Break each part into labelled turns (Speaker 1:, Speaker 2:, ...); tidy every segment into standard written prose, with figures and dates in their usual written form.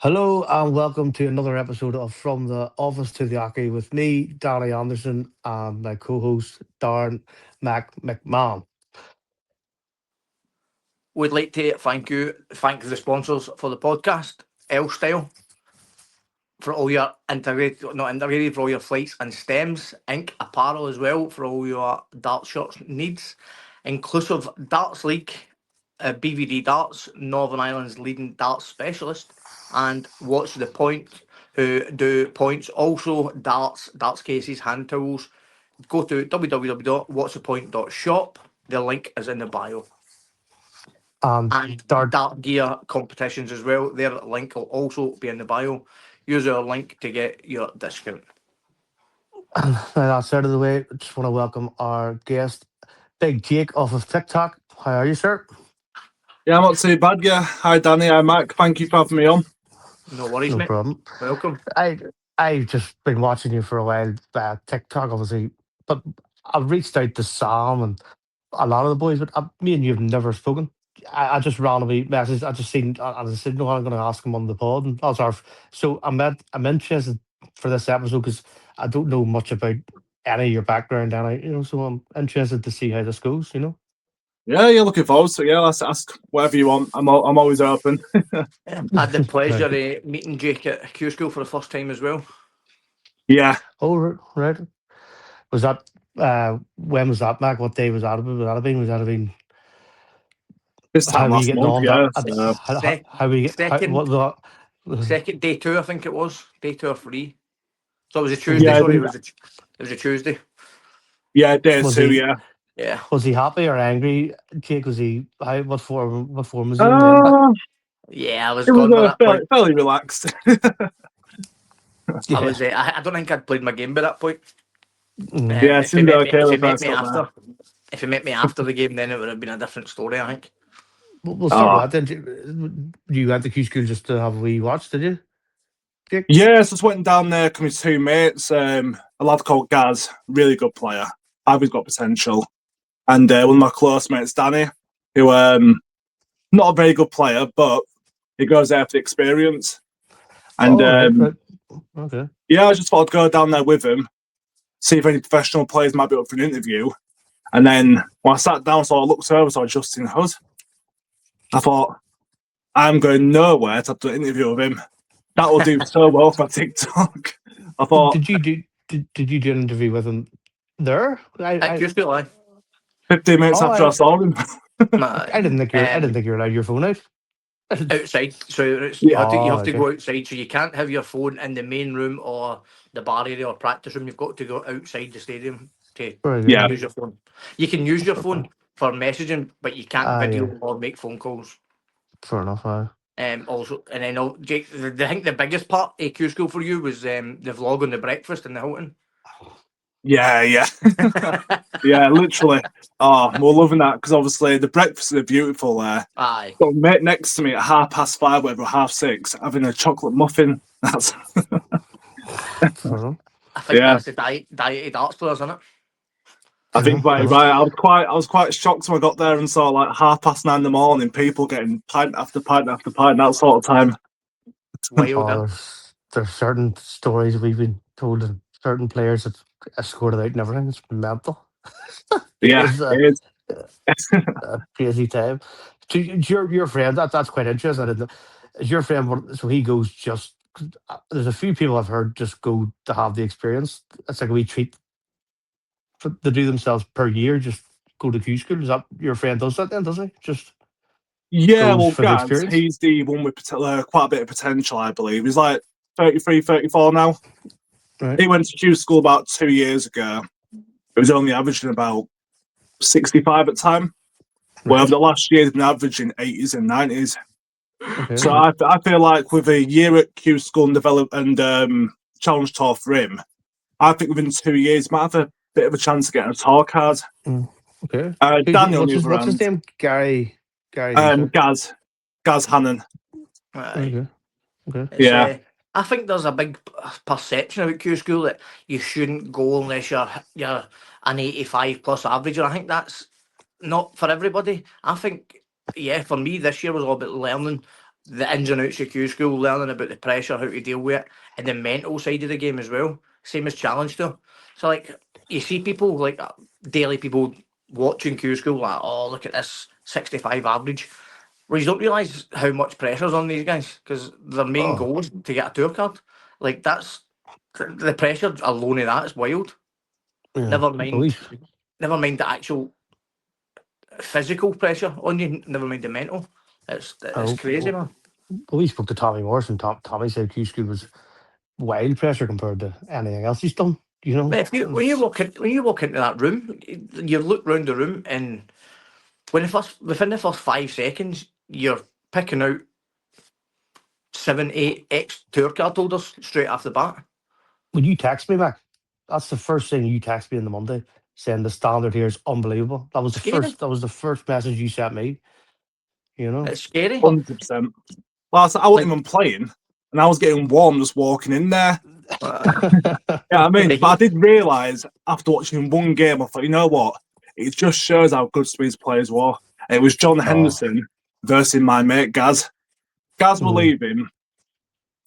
Speaker 1: Hello and welcome to another episode of From the Office to the Aki with me, Danny Anderson, and my co-host Darren McMahon.
Speaker 2: We'd like to thank the sponsors for the podcast, L Style, for all your not integrated, for all your flights and stems, Ink Apparel as well, for all your dart shirts needs, inclusive Darts League, BVD Darts, Northern Ireland's leading darts specialist, and What's the Point, who do points, also darts cases, hand tools. Go to www.whatsthepoint.shop. The link is in the bio.
Speaker 1: And
Speaker 2: And
Speaker 1: Dart,
Speaker 2: Dart Gear competitions as well. Their link will also be in the bio. Use our link to get your discount.
Speaker 1: now that's out of the way, I just want to welcome our guest, Big Jake off of TikTok. How are you, sir?
Speaker 3: Yeah, I'm not too bad. Yeah. Hi, Danny. Hi, Mike. Thank you for having me on.
Speaker 2: No worries,
Speaker 1: No
Speaker 2: mate.
Speaker 1: problem.
Speaker 2: Welcome.
Speaker 1: I've just been watching you for a while via TikTok, obviously, but I've reached out to Sam and a lot of the boys, but me and you have never spoken. I just randomly messaged. I just seen, and I said, no, I'm going to ask him on the pod, and that's our. So I'm interested for this episode because I don't know much about any of your background, and so I'm interested to see how this goes.
Speaker 3: Yeah, looking forward to it. Yeah, let's ask whatever you want. I'm always open.
Speaker 2: Had the pleasure of meeting Jake at Q School for the first time as well.
Speaker 3: Yeah.
Speaker 1: Oh, right. Was that when was that, Mac? What day was that? Was that have been? Was that have been?
Speaker 3: This
Speaker 1: How
Speaker 3: time
Speaker 1: are you
Speaker 3: last
Speaker 1: getting
Speaker 3: month,
Speaker 1: on?
Speaker 3: yeah. So,
Speaker 1: How we get?
Speaker 2: Second,
Speaker 1: What?
Speaker 2: second day two, I think it was day 2 or 3. So it was a Tuesday.
Speaker 3: yeah,
Speaker 2: Sorry, it was a Tuesday.
Speaker 3: day
Speaker 1: Was
Speaker 3: two,
Speaker 1: he?
Speaker 3: yeah.
Speaker 2: Yeah.
Speaker 1: Was he happy or angry? Jake, was he? How? What form? What form was he in then?
Speaker 3: Uh,
Speaker 2: Yeah, I was
Speaker 3: it
Speaker 2: gone by
Speaker 3: was
Speaker 2: that point.
Speaker 3: fairly relaxed.
Speaker 2: I was. I don't think I'd played my game by that point.
Speaker 3: Yeah, it
Speaker 2: If he
Speaker 3: seemed
Speaker 2: met me,
Speaker 3: okay
Speaker 2: if he
Speaker 3: the
Speaker 2: met
Speaker 3: first
Speaker 2: me
Speaker 3: up there.
Speaker 2: after, if he met me after the game, then it would have been a different story. I think.
Speaker 1: We'll start
Speaker 3: Oh.
Speaker 1: with that then. You went to Q School just to have a wee watch, did you? Jake?
Speaker 3: Yeah, so just went down there with my two mates. A lad called Gaz, really good player. I've got potential. And one of my close mates, Danny, who not a very good player, but he goes there for the experience. And
Speaker 1: Right. Okay.
Speaker 3: yeah, I just thought I'd go down there with him, see if any professional players might be up for an interview. And then when I sat down, so I looked over, saw Justin Hood. I thought, I'm going nowhere to have to interview with him. That will do so well for TikTok. I thought,
Speaker 1: Did you do an interview with him there?
Speaker 2: At Q School, aye.
Speaker 3: 15 minutes
Speaker 1: Oh,
Speaker 3: after I saw him.
Speaker 1: I didn't think you were allowed your phone out.
Speaker 2: Outside. So you
Speaker 3: Yeah.
Speaker 2: have to
Speaker 1: Okay.
Speaker 2: go outside. So you can't have your phone in the main room or the bar area or practice room. You've got to go outside the stadium to
Speaker 1: Very good.
Speaker 3: Yeah.
Speaker 2: use your phone. You can use your phone for messaging, but you can't video
Speaker 1: Yeah.
Speaker 2: or make phone calls.
Speaker 1: Fair enough.
Speaker 2: Also, and then Jake, I think the biggest part of Q School for you was the vlog on the breakfast in the Hilton.
Speaker 3: Yeah. Yeah, literally. Oh, we're loving that because obviously the breakfasts are beautiful there.
Speaker 2: Aye.
Speaker 3: Got a mate next to me at 5:30, whatever, 6:30, having a chocolate muffin. That's
Speaker 1: Fair enough.
Speaker 2: I think
Speaker 3: Yeah.
Speaker 2: that's the diet darts players, isn't it?
Speaker 3: I think right. I was quite shocked when I got there and saw like 9:30 in the morning, people getting pint after pint after pint, that sort of time.
Speaker 2: Wild, eh?
Speaker 1: There's certain stories we've been told of certain players that scored it out and everything. It's mental.
Speaker 3: Yeah,
Speaker 1: It's
Speaker 3: it is.
Speaker 1: a crazy time. So your friend, that's quite interesting. I didn't know. Is your friend so he goes just? There's a few people I've heard just go to have the experience. It's like a wee treat to do themselves per year. Just go to Q school. Is that your friend does that then? Does he just
Speaker 3: Yeah,
Speaker 1: goes
Speaker 3: well,
Speaker 1: for the
Speaker 3: Gaz,
Speaker 1: experience?
Speaker 3: he's the one with quite a bit of potential, I believe. He's like 33, 34 now.
Speaker 1: Right.
Speaker 3: He went to Q school about 2 years ago. It was only averaging about 65 at the time. Well, over the last year, he's been averaging 80s and 90s.
Speaker 1: Okay.
Speaker 3: So I feel like with a year at Q school and develop and challenge tour for him, I think within 2 years, he might have a bit of a chance of getting a tour card.
Speaker 1: Okay.
Speaker 3: Daniel, on the
Speaker 1: What's
Speaker 3: other
Speaker 1: his
Speaker 3: hand,
Speaker 1: name? Gary. Who,
Speaker 3: Gaz Hannon.
Speaker 2: Aye.
Speaker 1: Okay.
Speaker 3: Yeah.
Speaker 2: I think there's a big perception about Q School that you shouldn't go unless you're an 85 plus average, and I think that's not for everybody. I think, yeah, for me this year was all about learning the ins and outs of Q school, learning about the pressure, how to deal with it, and the mental side of the game as well. Same as challenge too. So like you see people like daily people watching Q school like, oh look at this 65 average. Well, you don't realise how much pressure's on these guys because their main
Speaker 1: Oh,
Speaker 2: goal is to get a tour card. Like that's the pressure alone of that is wild.
Speaker 1: yeah.
Speaker 2: Never
Speaker 1: At
Speaker 2: mind,
Speaker 1: least,
Speaker 2: never mind the actual physical pressure on you. Never mind the mental. It's
Speaker 1: oh,
Speaker 2: crazy, man.
Speaker 1: we spoke to Tommy Morrison. Tommy said Q School was wild pressure compared to anything else he's done. You know,
Speaker 2: But if you when you walk into that room, you look round the room, and within the first 5 seconds, you're picking out 7, 8 ex tour card holders straight off the bat.
Speaker 1: when you text me back, that's the first thing you text me on the Monday, saying the standard here is unbelievable. That was the
Speaker 2: Scary.
Speaker 1: first. That was the first message you sent me. You know.
Speaker 2: It's scary.
Speaker 3: 100%. Well, I wasn't
Speaker 2: Like
Speaker 3: even playing, and I was getting warm just walking in there.
Speaker 2: uh,
Speaker 3: Yeah, I mean,
Speaker 2: the
Speaker 3: but I
Speaker 2: heat.
Speaker 3: did realise after watching one game, I thought, you know what? It just shows how good Swedes players were. It was John
Speaker 1: Oh,
Speaker 3: Henderson versus my mate Gaz. Gaz were
Speaker 1: mm,
Speaker 3: leaving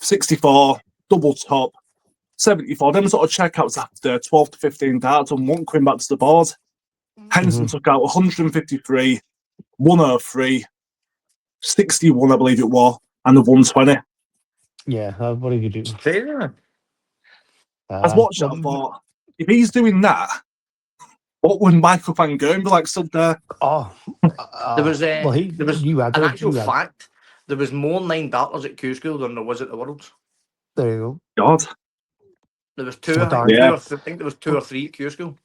Speaker 3: 64, double top, 74. Them sort of checkouts after 12 to 15 darts and one coming back to the board. Henderson
Speaker 1: mhm.
Speaker 3: took out 153, 103, 61, I believe it was, and the 120.
Speaker 1: Yeah. What do you do?
Speaker 2: It's crazy, man.
Speaker 3: I was watching it, I
Speaker 1: Well,
Speaker 3: thought, if he's doing that, what would Michael van Gerwen be like stood there?
Speaker 1: oh, well,
Speaker 2: There was
Speaker 1: you had
Speaker 2: an
Speaker 1: there.
Speaker 2: actual
Speaker 1: You had.
Speaker 2: fact. There was more nine darters at Q school than there was at the Worlds.
Speaker 1: There you
Speaker 3: God.
Speaker 2: There was
Speaker 1: go.
Speaker 2: two.
Speaker 1: Well,
Speaker 2: I think
Speaker 1: Darn.
Speaker 3: Yeah.
Speaker 2: I think there was two or three at Q school.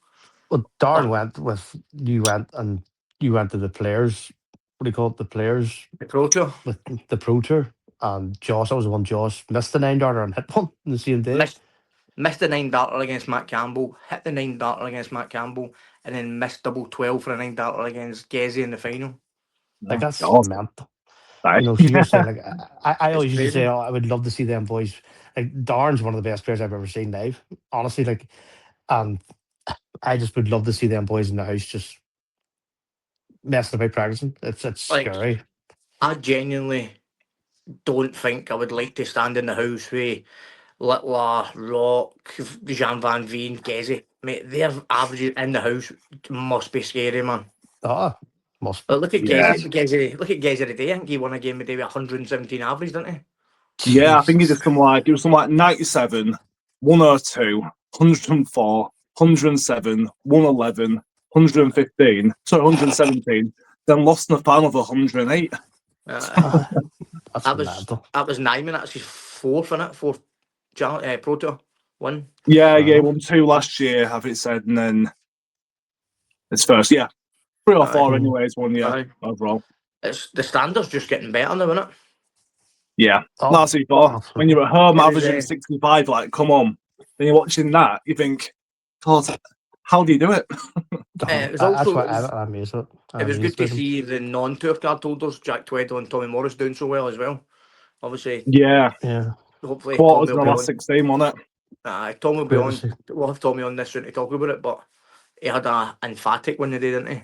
Speaker 1: Well, Darn
Speaker 2: Or
Speaker 1: went with you went and you went to the players. What do you call it? The players
Speaker 2: the Pro Tour.
Speaker 1: with the pro tour. And Josh, that was the one. Josh missed the 9 darter and hit one in the same day.
Speaker 2: Missed the nine darter against Matt Campbell, hit the nine darter against Matt Campbell, and then missed double 12 for a nine darter against Gezi in the final.
Speaker 1: Like that's
Speaker 3: God.
Speaker 1: mental.
Speaker 3: Right.
Speaker 1: You know, so you're
Speaker 3: Yeah.
Speaker 1: saying like I
Speaker 2: It's
Speaker 1: always used to say,
Speaker 2: crazy.
Speaker 1: oh, I would love to see them boys. Like Darn's one of the best players I've ever seen live. Honestly, like, and I just would love to see them boys in the house just messing about practicing. It's
Speaker 2: Like,
Speaker 1: scary.
Speaker 2: I genuinely don't think I would like to stand in the house with Littler, Rock, Jean Van Veen, Gezi. Mate, their averages in the house must be scary, man.
Speaker 1: Ah, must be.
Speaker 2: But look at
Speaker 3: Yeah.
Speaker 2: Look at Gezi today. I think he won a game a day with 117 average, didn't he?
Speaker 3: Yeah, I think he did
Speaker 1: Jesus.
Speaker 3: it was some like 97, 102, 104, 107, 111, 115, sorry, 117, then lost in the final for 108.
Speaker 2: Uh,
Speaker 1: That's
Speaker 2: that
Speaker 1: mental.
Speaker 2: was Nyman. That's his fourth in it. Pro Tour one.
Speaker 3: Yeah, he
Speaker 1: Uh-huh.
Speaker 3: won 2 last year, have it said, and then it's first, yeah. 3 or 4
Speaker 1: Mm.
Speaker 3: anyways, one year
Speaker 2: Aye.
Speaker 3: overall.
Speaker 2: It's the standards just getting better now, isn't it?
Speaker 3: Yeah,
Speaker 1: Oh,
Speaker 3: that's it. When
Speaker 1: absolutely.
Speaker 3: you're at home
Speaker 2: It was
Speaker 3: averaging 65, like, come on. Then you're watching that, you think, God, how do you do it?
Speaker 2: it was
Speaker 1: That's
Speaker 2: also
Speaker 1: why I'm amazed with it.
Speaker 2: it
Speaker 1: I'm
Speaker 2: was good
Speaker 1: amazed
Speaker 2: to
Speaker 1: with him.
Speaker 2: see the non-tour card holders, Jack Tweddle and Tommy Morris, doing so well as well. Obviously,
Speaker 3: Yeah,
Speaker 1: Yeah,
Speaker 2: hopefully
Speaker 3: quarters
Speaker 2: Tommy
Speaker 3: in
Speaker 2: will
Speaker 3: the
Speaker 2: be
Speaker 3: last
Speaker 2: on.
Speaker 3: 16, wasn't it?
Speaker 2: Tom will be
Speaker 1: great to
Speaker 2: on.
Speaker 1: see.
Speaker 2: We'll have Tommy on this soon to talk about it, but he had a emphatic win today, didn't he?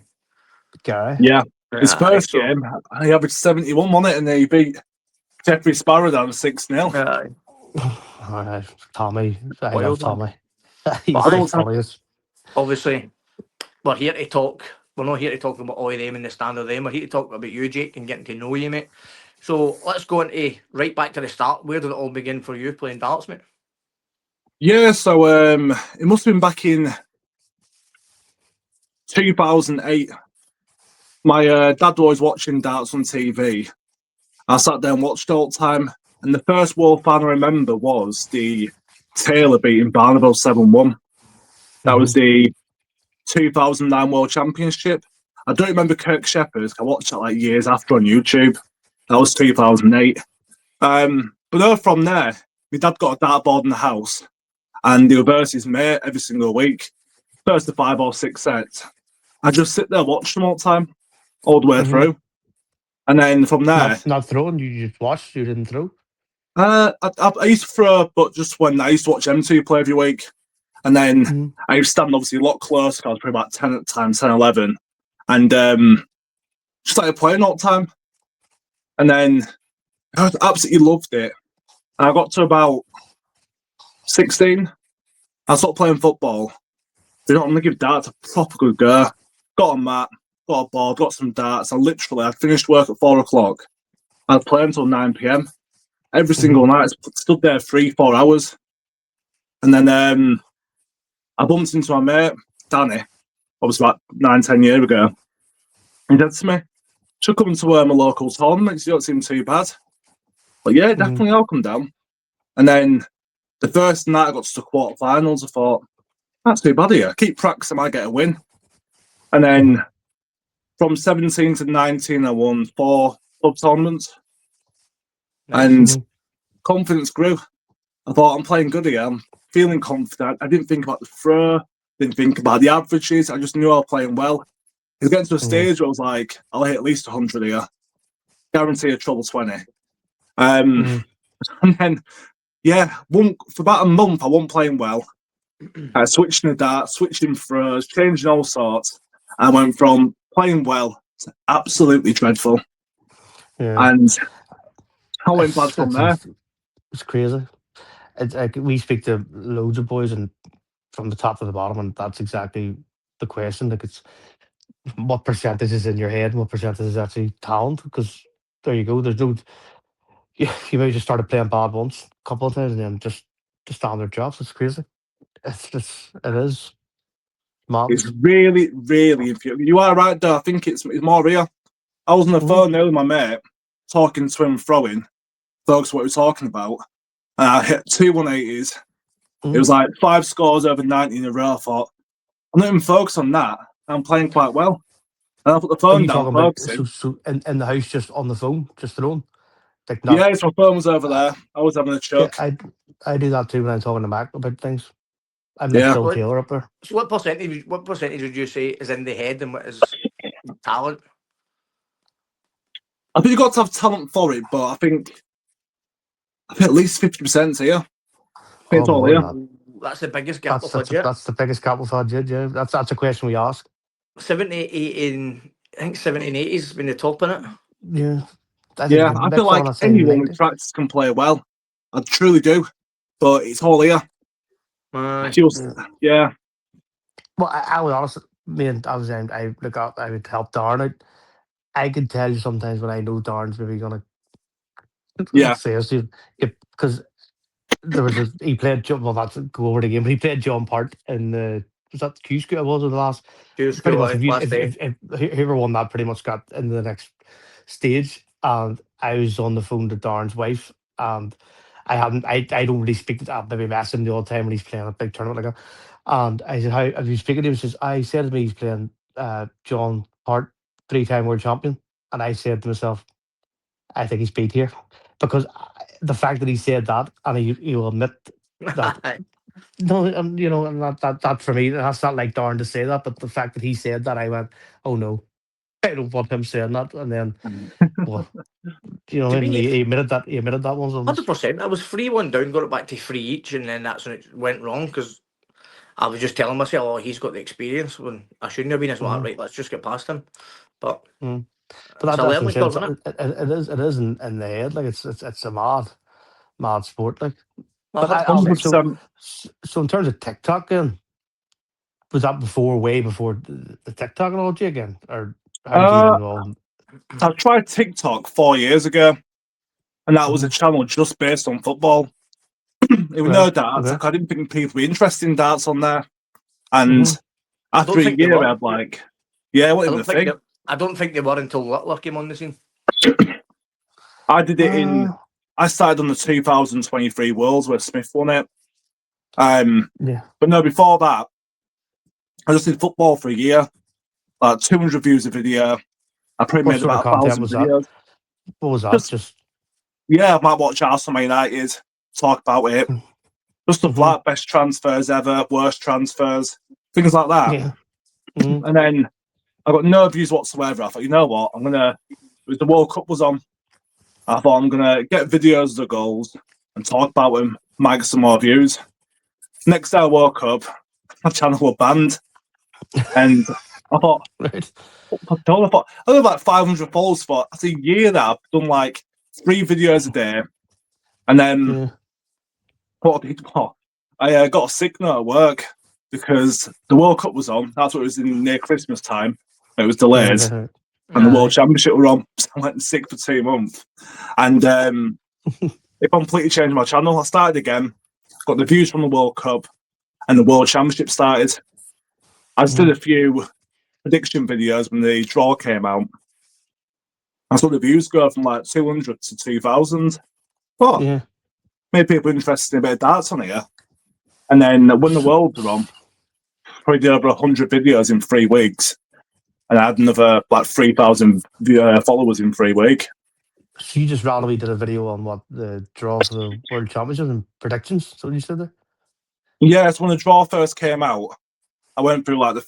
Speaker 1: Gary.
Speaker 3: Yeah. His first
Speaker 2: So
Speaker 3: game, he averaged 71, wasn't it? And then he beat Jeffrey Sparrow down 6-0.
Speaker 1: Tommy, I love
Speaker 2: wild one.
Speaker 1: Tommy.
Speaker 2: But
Speaker 1: He's
Speaker 3: I
Speaker 1: the
Speaker 2: aye,
Speaker 3: don't
Speaker 1: funniest.
Speaker 2: obviously, we're here to talk. We're not here to talk about all of them and the standard of them. We're here to talk about you, Jake, and getting to know you, mate. So let's go into right back to the start. Where did it all begin for you playing darts, mate?
Speaker 3: Yeah, so it must have been back in 2008. My dad was watching darts on TV. I sat there and watched all the time. And the first World final I remember was the Taylor beating Barneville 7-1. That was
Speaker 1: Mhm.
Speaker 3: the 2009 World Championship. I don't remember Kirk Shepherd. I watched it like years after on YouTube. That was 2008. But no, from there, my dad got a dartboard in the house and he reversed his mate every single week. First to 5 or 6 sets. I just sit there watching them all the time, all the way
Speaker 1: Mhm.
Speaker 3: through. And then from there,
Speaker 1: Not throwing. You just watched. You didn't throw.
Speaker 3: I used to throw, but just when I used to watch M2 play every week. And then
Speaker 1: Mhm.
Speaker 3: I used to stand obviously a lot closer. I was probably about 10 at the time, 10, 11. And just started playing all the time. And then I absolutely loved it. And I got to about 16. I stopped playing football. They don't want to give darts a proper good go. Got a mat, got a ball, got some darts. I finished work at 4 o'clock. I'd play until 9 p.m. Every single night. Stood there 3-4 hours. And then I bumped into my mate, Danny, obviously about 9-10 years ago. He said to me, should come to my local tournaments. You don't seem too bad. But yeah, definitely I'll come down. And then the first night I got to the quarterfinals, I thought, that's too bad here. Keep practicing, I might get a win. And then from 17 to 19, I won 4 club tournaments.
Speaker 2: Nice.
Speaker 3: And confidence grew. I thought, I'm playing good here. I'm feeling confident. I didn't think about the throw, didn't think about the averages. I just knew I was playing well. It was getting to a stage where I was like, I'll hit at least 100 here. Guarantee a treble 20. And then, yeah, for about a month, I wasn't playing well. Switching the dart, switching throws, changing all sorts. I went from playing well to absolutely dreadful.
Speaker 1: Yeah.
Speaker 3: And I went bad from there.
Speaker 1: It's crazy. It's like we speak to loads of boys and from the top to the bottom, and that's exactly the question. Like, it's what percentage is in your head and what percentage is actually talent? Because there you go. There's no, you maybe just started playing bad once, a couple of times, and then just the standard drops. It's crazy. It is
Speaker 3: It's
Speaker 1: madness.
Speaker 3: really, really infuriating. You are right, though. I think it's more real. I was on the phone there with my mate, talking to him, throwing, focus what we were talking about. And I hit 2 180s. It was like 5 scores over 90 in a row. I thought, I'm not even focused on that. I'm playing quite well. And I put the
Speaker 1: Are
Speaker 3: phone
Speaker 1: you
Speaker 3: down,
Speaker 1: talking about
Speaker 3: focusing.
Speaker 1: so in the house, just on the phone, just alone? Like, not.
Speaker 3: Yeah, so my phone was over there. I was having a
Speaker 1: Yeah,
Speaker 3: chuck.
Speaker 1: I do that too when I'm talking to Mac about things. I'm like
Speaker 3: Yeah.
Speaker 1: Phil Taylor up there.
Speaker 2: So what percentage would you say is in the head and what is talent?
Speaker 3: I think you've got to have talent for it, but I think at least 50% here. I think it's all
Speaker 1: More
Speaker 3: here.
Speaker 1: than that.
Speaker 2: That's the biggest gap we've had,
Speaker 1: That's the biggest gap we've had, yeah. That's a question we ask.
Speaker 2: 70, 80, I think 70 and 80's been the top in it.
Speaker 1: Yeah. I think
Speaker 3: Yeah,
Speaker 1: the
Speaker 3: I
Speaker 1: next
Speaker 3: feel like
Speaker 1: one I'd say
Speaker 3: anyone
Speaker 1: 90.
Speaker 3: with practice can play well. I truly do. But it's all here. Yeah.
Speaker 1: Well, I would honestly, me and I was saying, I would help Darren out. I can tell you sometimes when I know Darren's maybe gonna say us to you, because there was he played well, that's go over the game, but he played John Part in the, was that Q School? It was the last.
Speaker 2: Q
Speaker 1: Pretty
Speaker 2: School,
Speaker 1: much,
Speaker 2: last day.
Speaker 1: if whoever won that pretty much got into the next stage. And I was on the phone to Darren's wife, and I don't really speak to that. Maybe mess him the odd time when he's playing a big tournament like that. And I said, how have you speaking to him? He says, I said to me he's playing John Hart, 3-time world champion. And I said to myself, I think he's beat here. Because the fact that he said that, and he will admit that, no, and that for me, that's not like Darren to say that, but the fact that he said that, I went, oh no, I don't want him saying that. And then, well,
Speaker 2: To
Speaker 1: and
Speaker 2: me,
Speaker 1: he admitted that. He admitted that once.
Speaker 2: 100%. I was 3-1 down, got it back to 3 each, and then that's when it went wrong because I was just telling myself, oh, he's got the experience when I shouldn't have been. It's like, right, let's just get past him. But
Speaker 1: But
Speaker 2: it's a
Speaker 1: that's what I'm
Speaker 2: learning
Speaker 1: saying.
Speaker 2: curve, isn't it?
Speaker 1: It is in the head. Like, it's a mad sport. Like, but I also
Speaker 3: 100%.
Speaker 1: so in terms of TikTok, then was that way before the TikTok technology again, or how did you get involved?
Speaker 3: I tried TikTok 4 years ago, and that was a channel just based on football. It was no darts.
Speaker 1: Okay.
Speaker 3: I didn't think people were interested in darts on there. And after a year, I had like, it wasn't even a thing.
Speaker 2: I don't think they were until Littler came on the scene.
Speaker 3: I did it I started on the 2023 Worlds where Smith won it. But no, before that, I just did football for a year, like 200 views a video. I probably made about 1,000 videos.
Speaker 1: What was that? Just
Speaker 3: I might watch Arsenal United, talk about it. Just stuff like best transfers ever, worst transfers, things like that.
Speaker 1: Yeah.
Speaker 3: And then I got no views whatsoever. I thought, you know what? It was the World Cup was on. I thought I'm gonna get videos of the goals and talk about them, might get some more views. Next day I woke up, my channel was banned. And I thought,
Speaker 1: right.
Speaker 3: what the hell? I had like 500 followers for. That's a year that I've done like 3 videos a day, and then
Speaker 1: Yeah.
Speaker 3: what I did, I got a sick note at work because the World Cup was on. That's what it was in near Christmas time. It was delayed,
Speaker 1: Yeah.
Speaker 3: and the World
Speaker 2: Aye.
Speaker 3: Championship were on. So I went sick for 2 months, and it completely changed my channel. I started again, got the views from the World Cup, and the World Championship started. I just did a few prediction videos when the draw came out. I saw the views go from like 200 to 2,000. Oh,
Speaker 1: Yeah.
Speaker 3: maybe people are interested in a bit of darts on here. And then when the Worlds were on, probably did over 100 videos in 3 weeks. And I had another like 3,000 followers in 3 weeks.
Speaker 1: So you just randomly did a video on what the draw for the World Championship and predictions. So you said there.
Speaker 3: Yeah, so when the draw first came out, I went through like the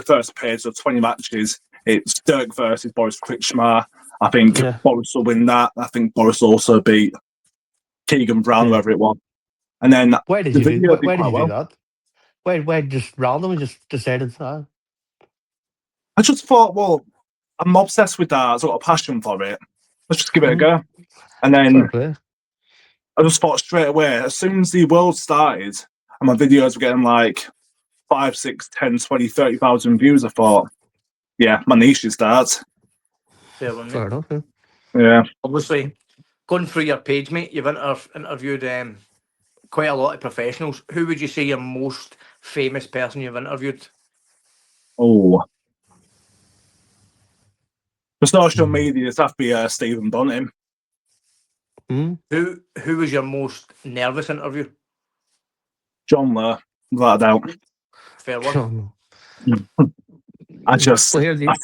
Speaker 3: first page of 20 matches. It's Dirk versus Boris Kritschmar. I think
Speaker 1: Yeah.
Speaker 3: Boris will win that. I think Boris also beat Keegan Brown,
Speaker 1: Yeah.
Speaker 3: whoever it was. And then
Speaker 1: Why did
Speaker 3: the
Speaker 1: you do?
Speaker 3: video did
Speaker 1: Why did
Speaker 3: quite
Speaker 1: you do
Speaker 3: well.
Speaker 1: that? Why just randomly just decided?
Speaker 3: I just thought, well, I'm obsessed with darts. I've got a passion for it. Let's just give it a go. And
Speaker 1: Fair
Speaker 3: then
Speaker 1: play.
Speaker 3: I just thought straight away, as soon as the world started and my videos were getting like 5, 6, 10, 20, 30,000 views, I thought, yeah, my niche is darts.
Speaker 2: Fair one,
Speaker 1: Fair
Speaker 2: mate.
Speaker 1: enough. Yeah.
Speaker 3: Yeah.
Speaker 2: Obviously, going through your page, mate, you've interviewed quite a lot of professionals. Who would you say your most famous person you've interviewed?
Speaker 3: Oh. For social
Speaker 1: Mm.
Speaker 3: media, it's have to be Stephen Bunting.
Speaker 1: Mm.
Speaker 2: Who was your most nervous interview?
Speaker 3: John Lowe, without a doubt.
Speaker 2: Fair one.
Speaker 3: I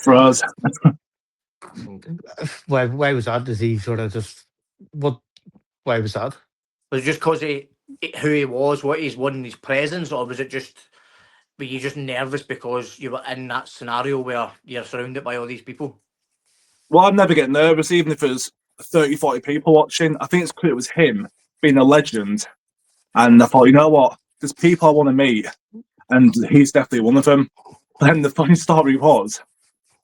Speaker 3: froze.
Speaker 1: Why was that? Does he sort of just what? Why was that?
Speaker 2: Was it just because who he was, what he's won, his presence, or was it just were you just nervous because you were in that scenario where you're surrounded by all these people?
Speaker 3: Well, I'd never get nervous, even if there's 30, 40 people watching. I think it's because it was him being a legend. And I thought, you know what? There's people I want to meet. And he's definitely one of them. But then the funny story was,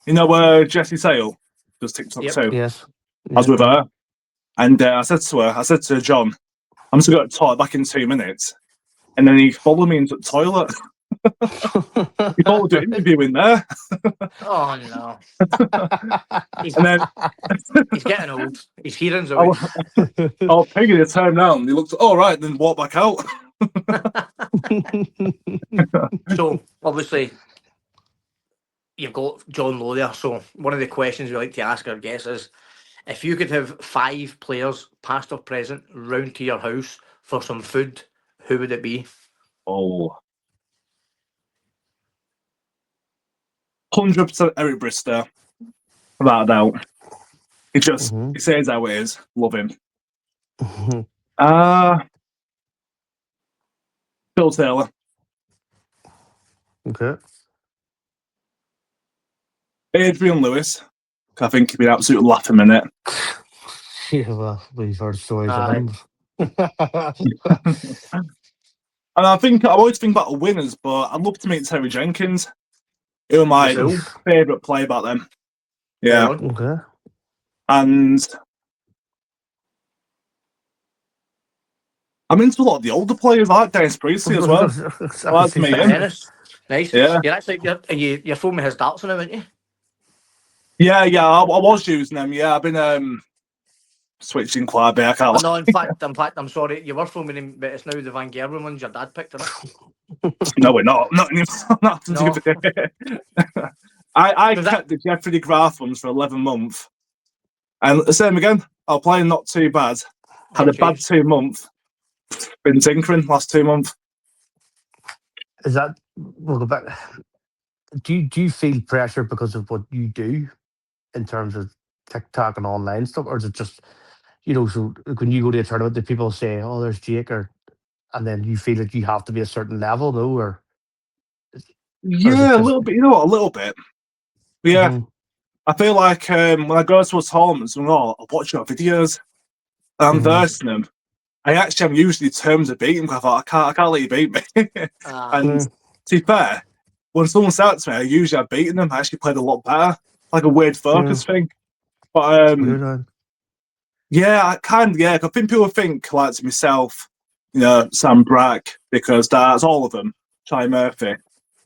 Speaker 3: you know where Jessie Sale does TikTok
Speaker 2: Yep.
Speaker 3: too?
Speaker 1: Yes.
Speaker 3: I was with her. And I said to her, John, I'm just going to go to the toilet back in 2 minutes. And then he followed me into the toilet. He followed the interview in there.
Speaker 2: Oh no.
Speaker 3: And then
Speaker 2: He's getting old. His hearing's
Speaker 3: I
Speaker 2: away.
Speaker 3: was pinging to turn around. He looked all right, then walked back out.
Speaker 2: So obviously you've got John Lowe there. So one of the questions we like to ask our guests is if you could have 5 players, past or present, round to your house for some food, who would it be?
Speaker 3: Oh. 100% Eric Brister, without a doubt. He says how it is. Love him. Phil Taylor.
Speaker 1: Okay.
Speaker 3: Adrian Lewis. I think he'd be an absolute laugh a minute.
Speaker 1: Yeah, well, we've heard stories of
Speaker 2: Aye.
Speaker 1: him.
Speaker 3: And I always think about the winners, but I'd love to meet Terry Jenkins. He was my
Speaker 2: Cool.
Speaker 3: favourite player back then.
Speaker 2: Fair
Speaker 3: Yeah.
Speaker 2: one.
Speaker 1: Okay.
Speaker 3: And I'm into a lot of the older players, like Dennis Priestley as well. I like to meet him.
Speaker 2: Dennis. Nice.
Speaker 3: Yeah.
Speaker 2: You're filming his darts now, aren't you?
Speaker 3: Yeah, I was using them. Yeah, I've been switching quite a bit. I can't.
Speaker 2: No, in fact, I'm sorry. You were filming him, but it's now the Van Gerwen ones your dad picked, isn't it?
Speaker 3: No, we're not. Not anymore. Not to
Speaker 2: No.
Speaker 3: do with it. I
Speaker 2: Was
Speaker 3: kept the Jeffrey DeGraff ones for 11 months. And the same again. I'll play not too bad. Had a bad 2 months. Been tinkering last 2 months.
Speaker 1: Is that we'll go back? Do you feel pressure because of what you do in terms of TikTok and online stuff, or is it just so when you go to a tournament, do people say, "Oh, there's Jake," and then you feel that you have to be a certain level, no, or is
Speaker 3: Yeah,
Speaker 1: it
Speaker 3: a
Speaker 1: just
Speaker 3: little bit. You know what? A little bit. But yeah, I feel like when I go to a tournament, I watch your videos. I'm versing them. I'm usually terms of beating because I thought I can't let you beat me. And to be fair, when someone starts me, I've beaten them. I actually played a lot better. Like a weird focus thing. But Yeah, I think people think like to myself, Sam Brack, because darts, all of them, Charlie Murphy.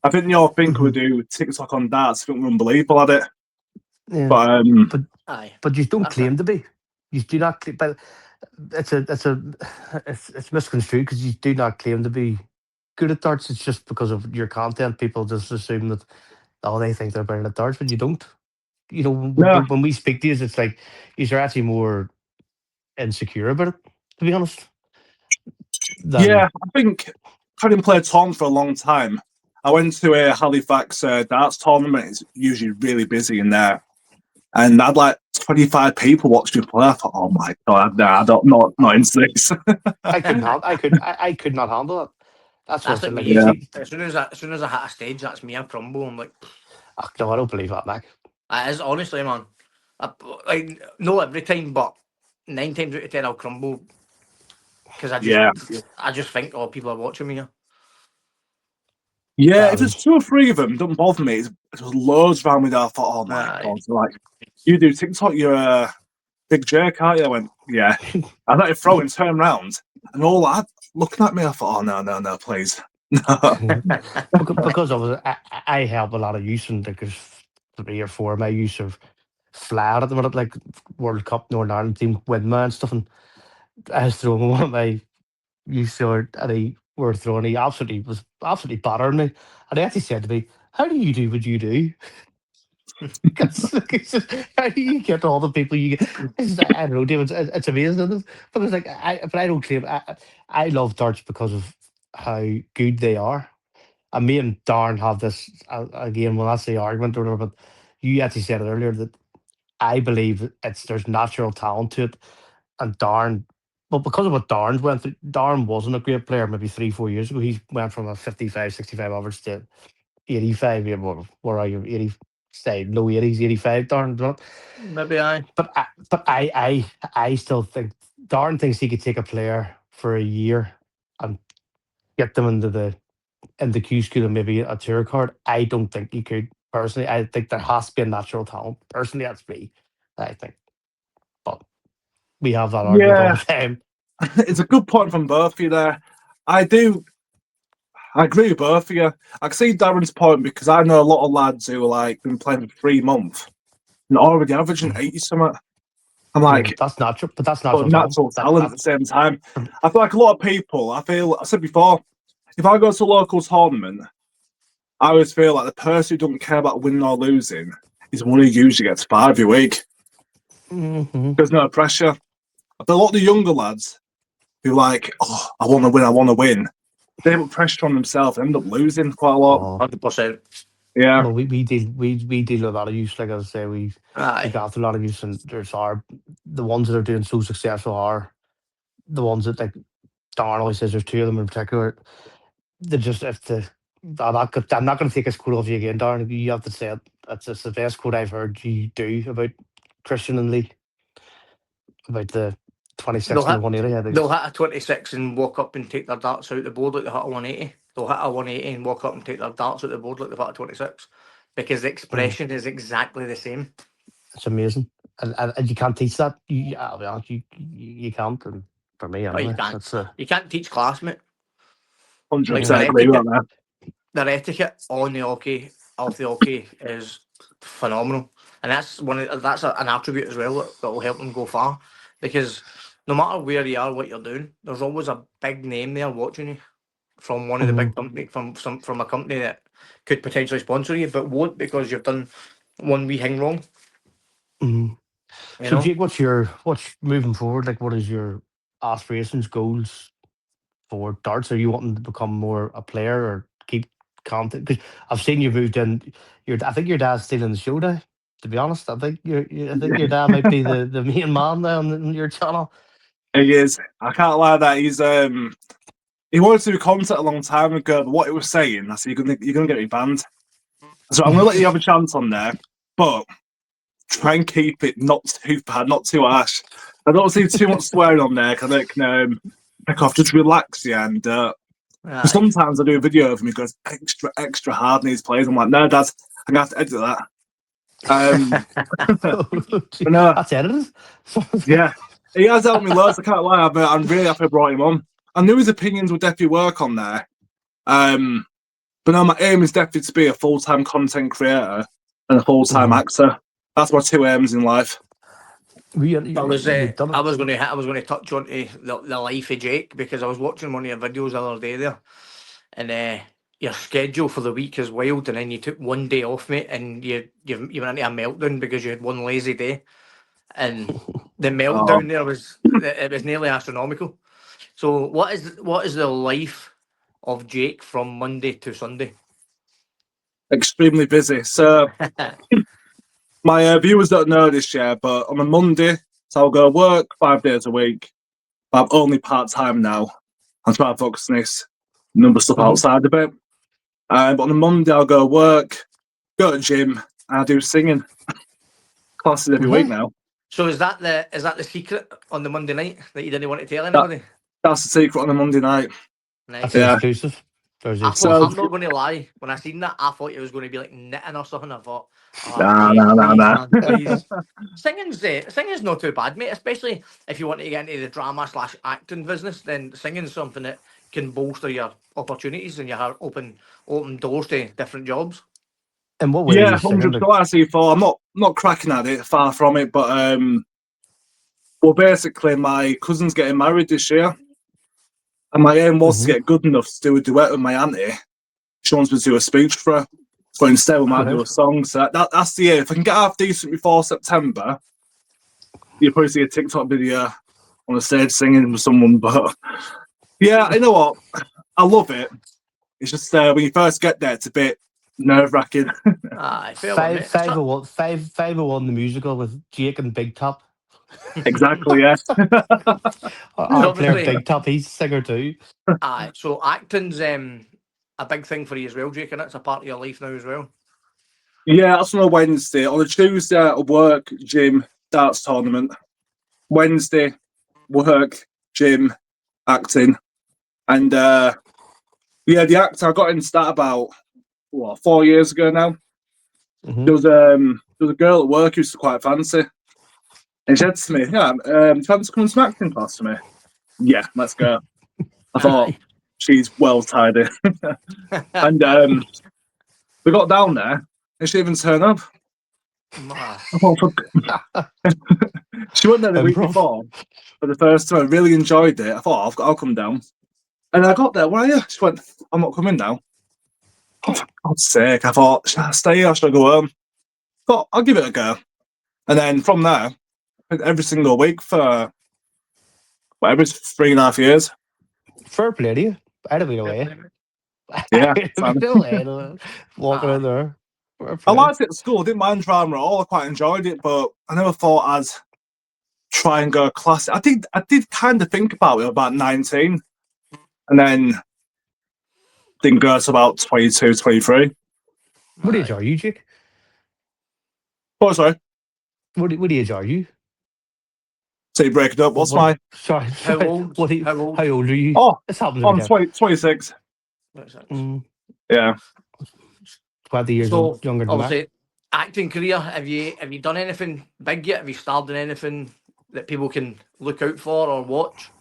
Speaker 3: I think they all think we
Speaker 1: Mhm.
Speaker 3: do TikTok on darts. I think we're unbelievable at it.
Speaker 1: Yeah,
Speaker 3: But
Speaker 1: but
Speaker 2: Aye.
Speaker 1: you don't
Speaker 2: That's it.
Speaker 1: claim to be. You do not. But it's misconstrued because you do not claim to be good at darts. It's just because of your content. People just assume that they think they're better at darts, but you don't.
Speaker 3: no,
Speaker 1: When we speak to you, it's like you're actually more insecure about it. To be honest, than
Speaker 3: yeah, I think having played tournament for a long time, I went to a Halifax darts tournament. It's usually really busy in there, and I had like 25 people watching me play. I thought, oh my god, no, I don't not into this.
Speaker 1: I couldn't handle. I could not handle it. That's what
Speaker 2: That's
Speaker 1: it's
Speaker 2: like
Speaker 1: like.
Speaker 2: me.
Speaker 1: You
Speaker 3: Yeah,
Speaker 1: see,
Speaker 2: As soon as I hit a stage, that's me. I crumble. I'm like,
Speaker 1: no, I don't believe that, Mac.
Speaker 2: it is honestly, man. I, like, no, every time, but 9 times out of 10, I'll crumble because
Speaker 3: yeah,
Speaker 2: I just think, oh, people are watching me.
Speaker 3: yeah.
Speaker 1: I
Speaker 3: If there's
Speaker 1: was.
Speaker 3: two or three of them, it doesn't bother me. There's loads around me that I thought, oh my
Speaker 2: Aye.
Speaker 3: god, so like you do TikTok, you're a big jerk, aren't you? I went, yeah. I let it throw and turn around, and all that looking at me, I thought, oh no, please, no.
Speaker 1: Because I help a lot of youth, and like there's 3 or 4 of my youth are flat at the minute, like World Cup Northern Ireland team win and stuff, and I was throwing one of my youth there, and he were throwing, he was absolutely battering me, and he actually said to me, "How do you do what you do?" Because it's just, how do you get all the people you get? I don't know, David. It's amazing, isn't it? Because like but I don't claim. I love darts because of how good they are. And me and Darren have this again. Well, that's the argument or whatever. But you actually said it earlier that I believe there's natural talent to it, and Darren. But because of what Darren's went through, Darren wasn't a great player maybe 3 4 years ago. He went from a 55, 65 average to 85. Yeah, where are you? 80, say low 80s, 85. Darren,
Speaker 2: Maybe I.
Speaker 1: but I still think Darren thinks he could take a player for a year and get them into Q school and maybe a tour card. I don't think he could personally. I think there has to be a natural talent. Personally, that's me. I think, but we have that argument all
Speaker 3: Yeah,
Speaker 1: the time.
Speaker 3: it's a good point from both of you there. I do. I agree with both of you. I can see Darren's point because I know a lot of lads who are like been playing for 3 months and already averaging 80 something. I'm
Speaker 1: Yeah, but
Speaker 3: like,
Speaker 1: that's natural. But that's
Speaker 3: but
Speaker 1: natural talent.
Speaker 3: natural
Speaker 1: That
Speaker 3: talent at
Speaker 1: that
Speaker 3: the same time. I feel like a lot of people, I said before, if I go to a local tournament, I always feel like the person who doesn't care about winning or losing is the one who usually gets five every week.
Speaker 1: hmm
Speaker 3: There's no pressure. But a lot of the younger lads who like, oh, I want to win. They put pressure on themselves and end up losing quite a lot.
Speaker 1: Oh,
Speaker 2: 100%.
Speaker 3: Yeah.
Speaker 1: well, we deal with a lot of use. Like I say, we
Speaker 2: Aye.
Speaker 1: got a lot of use, and the ones that are doing so successful are the ones that like Darren always says. There's 2 of them in particular. They just have to. I'm not going to take this quote off you again, Darren. You have to say it. It's the best quote I've heard you do about Christian and Lee, about the
Speaker 2: They'll
Speaker 1: 26 and the
Speaker 2: hit,
Speaker 1: 180. I think
Speaker 2: they'll
Speaker 1: it's
Speaker 2: hit a 26 and walk up and take their darts out the board like they hit a 180. They'll hit a 180 and walk up and take their darts out the board like they've hit a 26. Because the
Speaker 1: mm,
Speaker 2: expression is exactly the same.
Speaker 1: it's amazing, and you can't teach that. I'll be honest, you can't. And for me,
Speaker 2: Oh, you
Speaker 1: anyway,
Speaker 2: can't.
Speaker 1: that's
Speaker 2: You can't teach class, mate. Like
Speaker 3: 100%
Speaker 1: yeah.
Speaker 3: agree with that.
Speaker 2: their etiquette on the hockey, off the hockey is phenomenal, and that's an attribute as well that will help them go far. Because no matter where you are, what you're doing, there's always a big name there watching you from one of the
Speaker 1: Mm-hmm.
Speaker 2: big company from a company that could potentially sponsor you, but won't because you've done one wee thing wrong.
Speaker 1: Mm-hmm.
Speaker 2: You
Speaker 1: So,
Speaker 2: know,
Speaker 1: Jake, what's moving forward? Like, what is your aspirations, goals for darts? Are you wanting to become more a player or keep content? Because I've seen you moved in. I think your dad's still in the show now. To be honest, I think your dad might be the main man now on your channel.
Speaker 3: He is. I can't lie that he wanted to do content a long time ago, but what he was saying, I said, you're gonna get me banned. So I'm gonna let you have a chance on there, but try and keep it not too bad, not too harsh. I don't see too much swearing on there because I can pick off. Just relax, yeah. And
Speaker 2: aye.
Speaker 3: sometimes I do a video of him. He goes extra hard in his plays. I'm like, no, Dad, I'm gonna have to edit that. Um, but no,
Speaker 1: That's edited.
Speaker 3: yeah, He has helped me loads. I can't lie. I'm really happy I brought him on. I knew his opinions would definitely work on there. But no, my aim is definitely to be a full-time content creator and a full-time actor. That's my two aims in life.
Speaker 2: I was
Speaker 1: You've done it.
Speaker 2: going to touch on to the life of Jake, because I was watching one of your videos the other day there, and your schedule for the week is wild, and then you took one day off, mate, and you went into a meltdown because you had one lazy day, and the meltdown there was nearly astronomical. So what is the life of Jake from Monday to Sunday?
Speaker 3: Extremely busy. So my viewers don't know this yet, but on a Monday, so I'll go work 5 days a week. But I'm only part-time now. I'm trying to focus on this number stuff outside a bit. But on a Monday, I'll go work, go to gym, and I do singing classes every week now.
Speaker 2: So is that the secret on the Monday night that you didn't want to tell anybody?
Speaker 3: That's the secret on a Monday night.
Speaker 2: Nice.
Speaker 1: That's exclusive.
Speaker 2: I'm not going to lie. When I seen that, I thought it was going to be like knitting or something. I thought,
Speaker 3: nah.
Speaker 2: Please. Singing's not too bad, mate. Especially if you want to get into the drama/acting business, then singing's something that can bolster your opportunities and your open doors to different jobs.
Speaker 1: And what way?
Speaker 3: Yeah, 100%. I see. I'm not cracking at it. Far from it. But well, basically, my cousin's getting married this year. And my aim was to get good enough to do a duet with my auntie. She wants me to do a speech for her. But instead, we might do a song. So that's the aim. If I can get half decent before September, you'll probably see a TikTok video on a stage singing with someone. But yeah, you know what? I love it. It's just when you first get there, it's a bit nerve-wracking.
Speaker 1: Five oh one the musical with Jake and Big Top.
Speaker 3: Exactly, yeah.
Speaker 1: Our player Big Top, he's a singer too.
Speaker 2: So acting's a big thing for you as well, Jake, and it's a part of your life now as well.
Speaker 3: Yeah, that's on a Wednesday. On a Tuesday, I work, gym, darts tournament. Wednesday, work, gym, acting. And the actor, I got into that about 4 years ago now. There was a girl at work who was quite fancy. And she said to me, "Yeah, do you fancy coming to an acting class to me?" Yeah, let's go. I thought, she's well tidy. And we got down there, and she didn't even turn up. She went there the week before for the first time. I really enjoyed it. I thought, I'll come down. And I got there, where are you? She went, "I'm not coming now." Oh, for God's sake. I thought, should I stay or should I go home? I thought, I'll give it a go. And then from there, every single week for whatever, it's 3.5 years.
Speaker 1: Fair play to you. I'd have been away.
Speaker 3: Yeah.
Speaker 1: Walking in there.
Speaker 3: I liked it at school. I didn't mind drama at all. I quite enjoyed it, but I never thought I'd try and go classic. I did kind of think about it about 19, and then didn't go to about 22, 23.
Speaker 1: What age are you, Jake?
Speaker 3: Oh, sorry.
Speaker 1: What age are you?
Speaker 3: So you break it up. What's my...
Speaker 1: Sorry.
Speaker 2: How old?
Speaker 1: How old are you?
Speaker 3: Oh,
Speaker 1: this happens.
Speaker 3: I'm 26. Yeah.
Speaker 1: 20 years younger than that.
Speaker 2: Acting career, have you done anything big yet? Have you starred in anything that people can look out for or watch?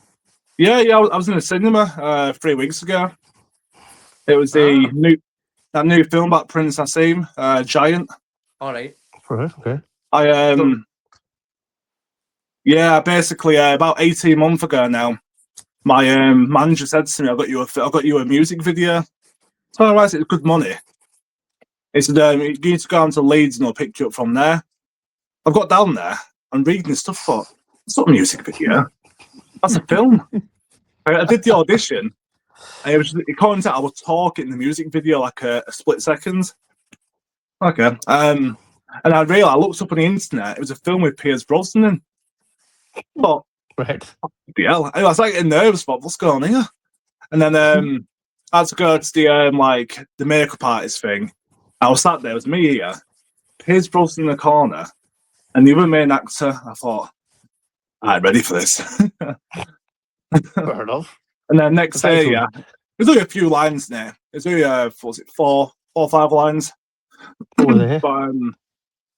Speaker 3: Yeah, I was in the cinema 3 weeks ago. It was the new film about Prince Nassim, Giant.
Speaker 2: All right.
Speaker 1: Okay.
Speaker 3: Basically about 18 months ago now, my manager said to me, "I got you a music video." So I realised it's good money. He said, "You need to go down to Leeds and I'll pick you up from there." I've got down there and reading this stuff. Thought, it's not a music video. That's a film. I did the audition. And it commented I was talking in the music video like a split second. Okay. And I realised, I looked up on the internet, it was a film with Pierce Brosnan. But
Speaker 1: right.
Speaker 3: Yeah, I was like getting nervous about what's going on here. And then I had to go to the makeup artist thing. I was sat there, it was me here, Pierce Brosnan in the corner, and the other main actor. I thought, I'm ready for this.
Speaker 1: Fair enough.
Speaker 3: And then next day, there's only a few lines there. There's only four or five lines.
Speaker 1: But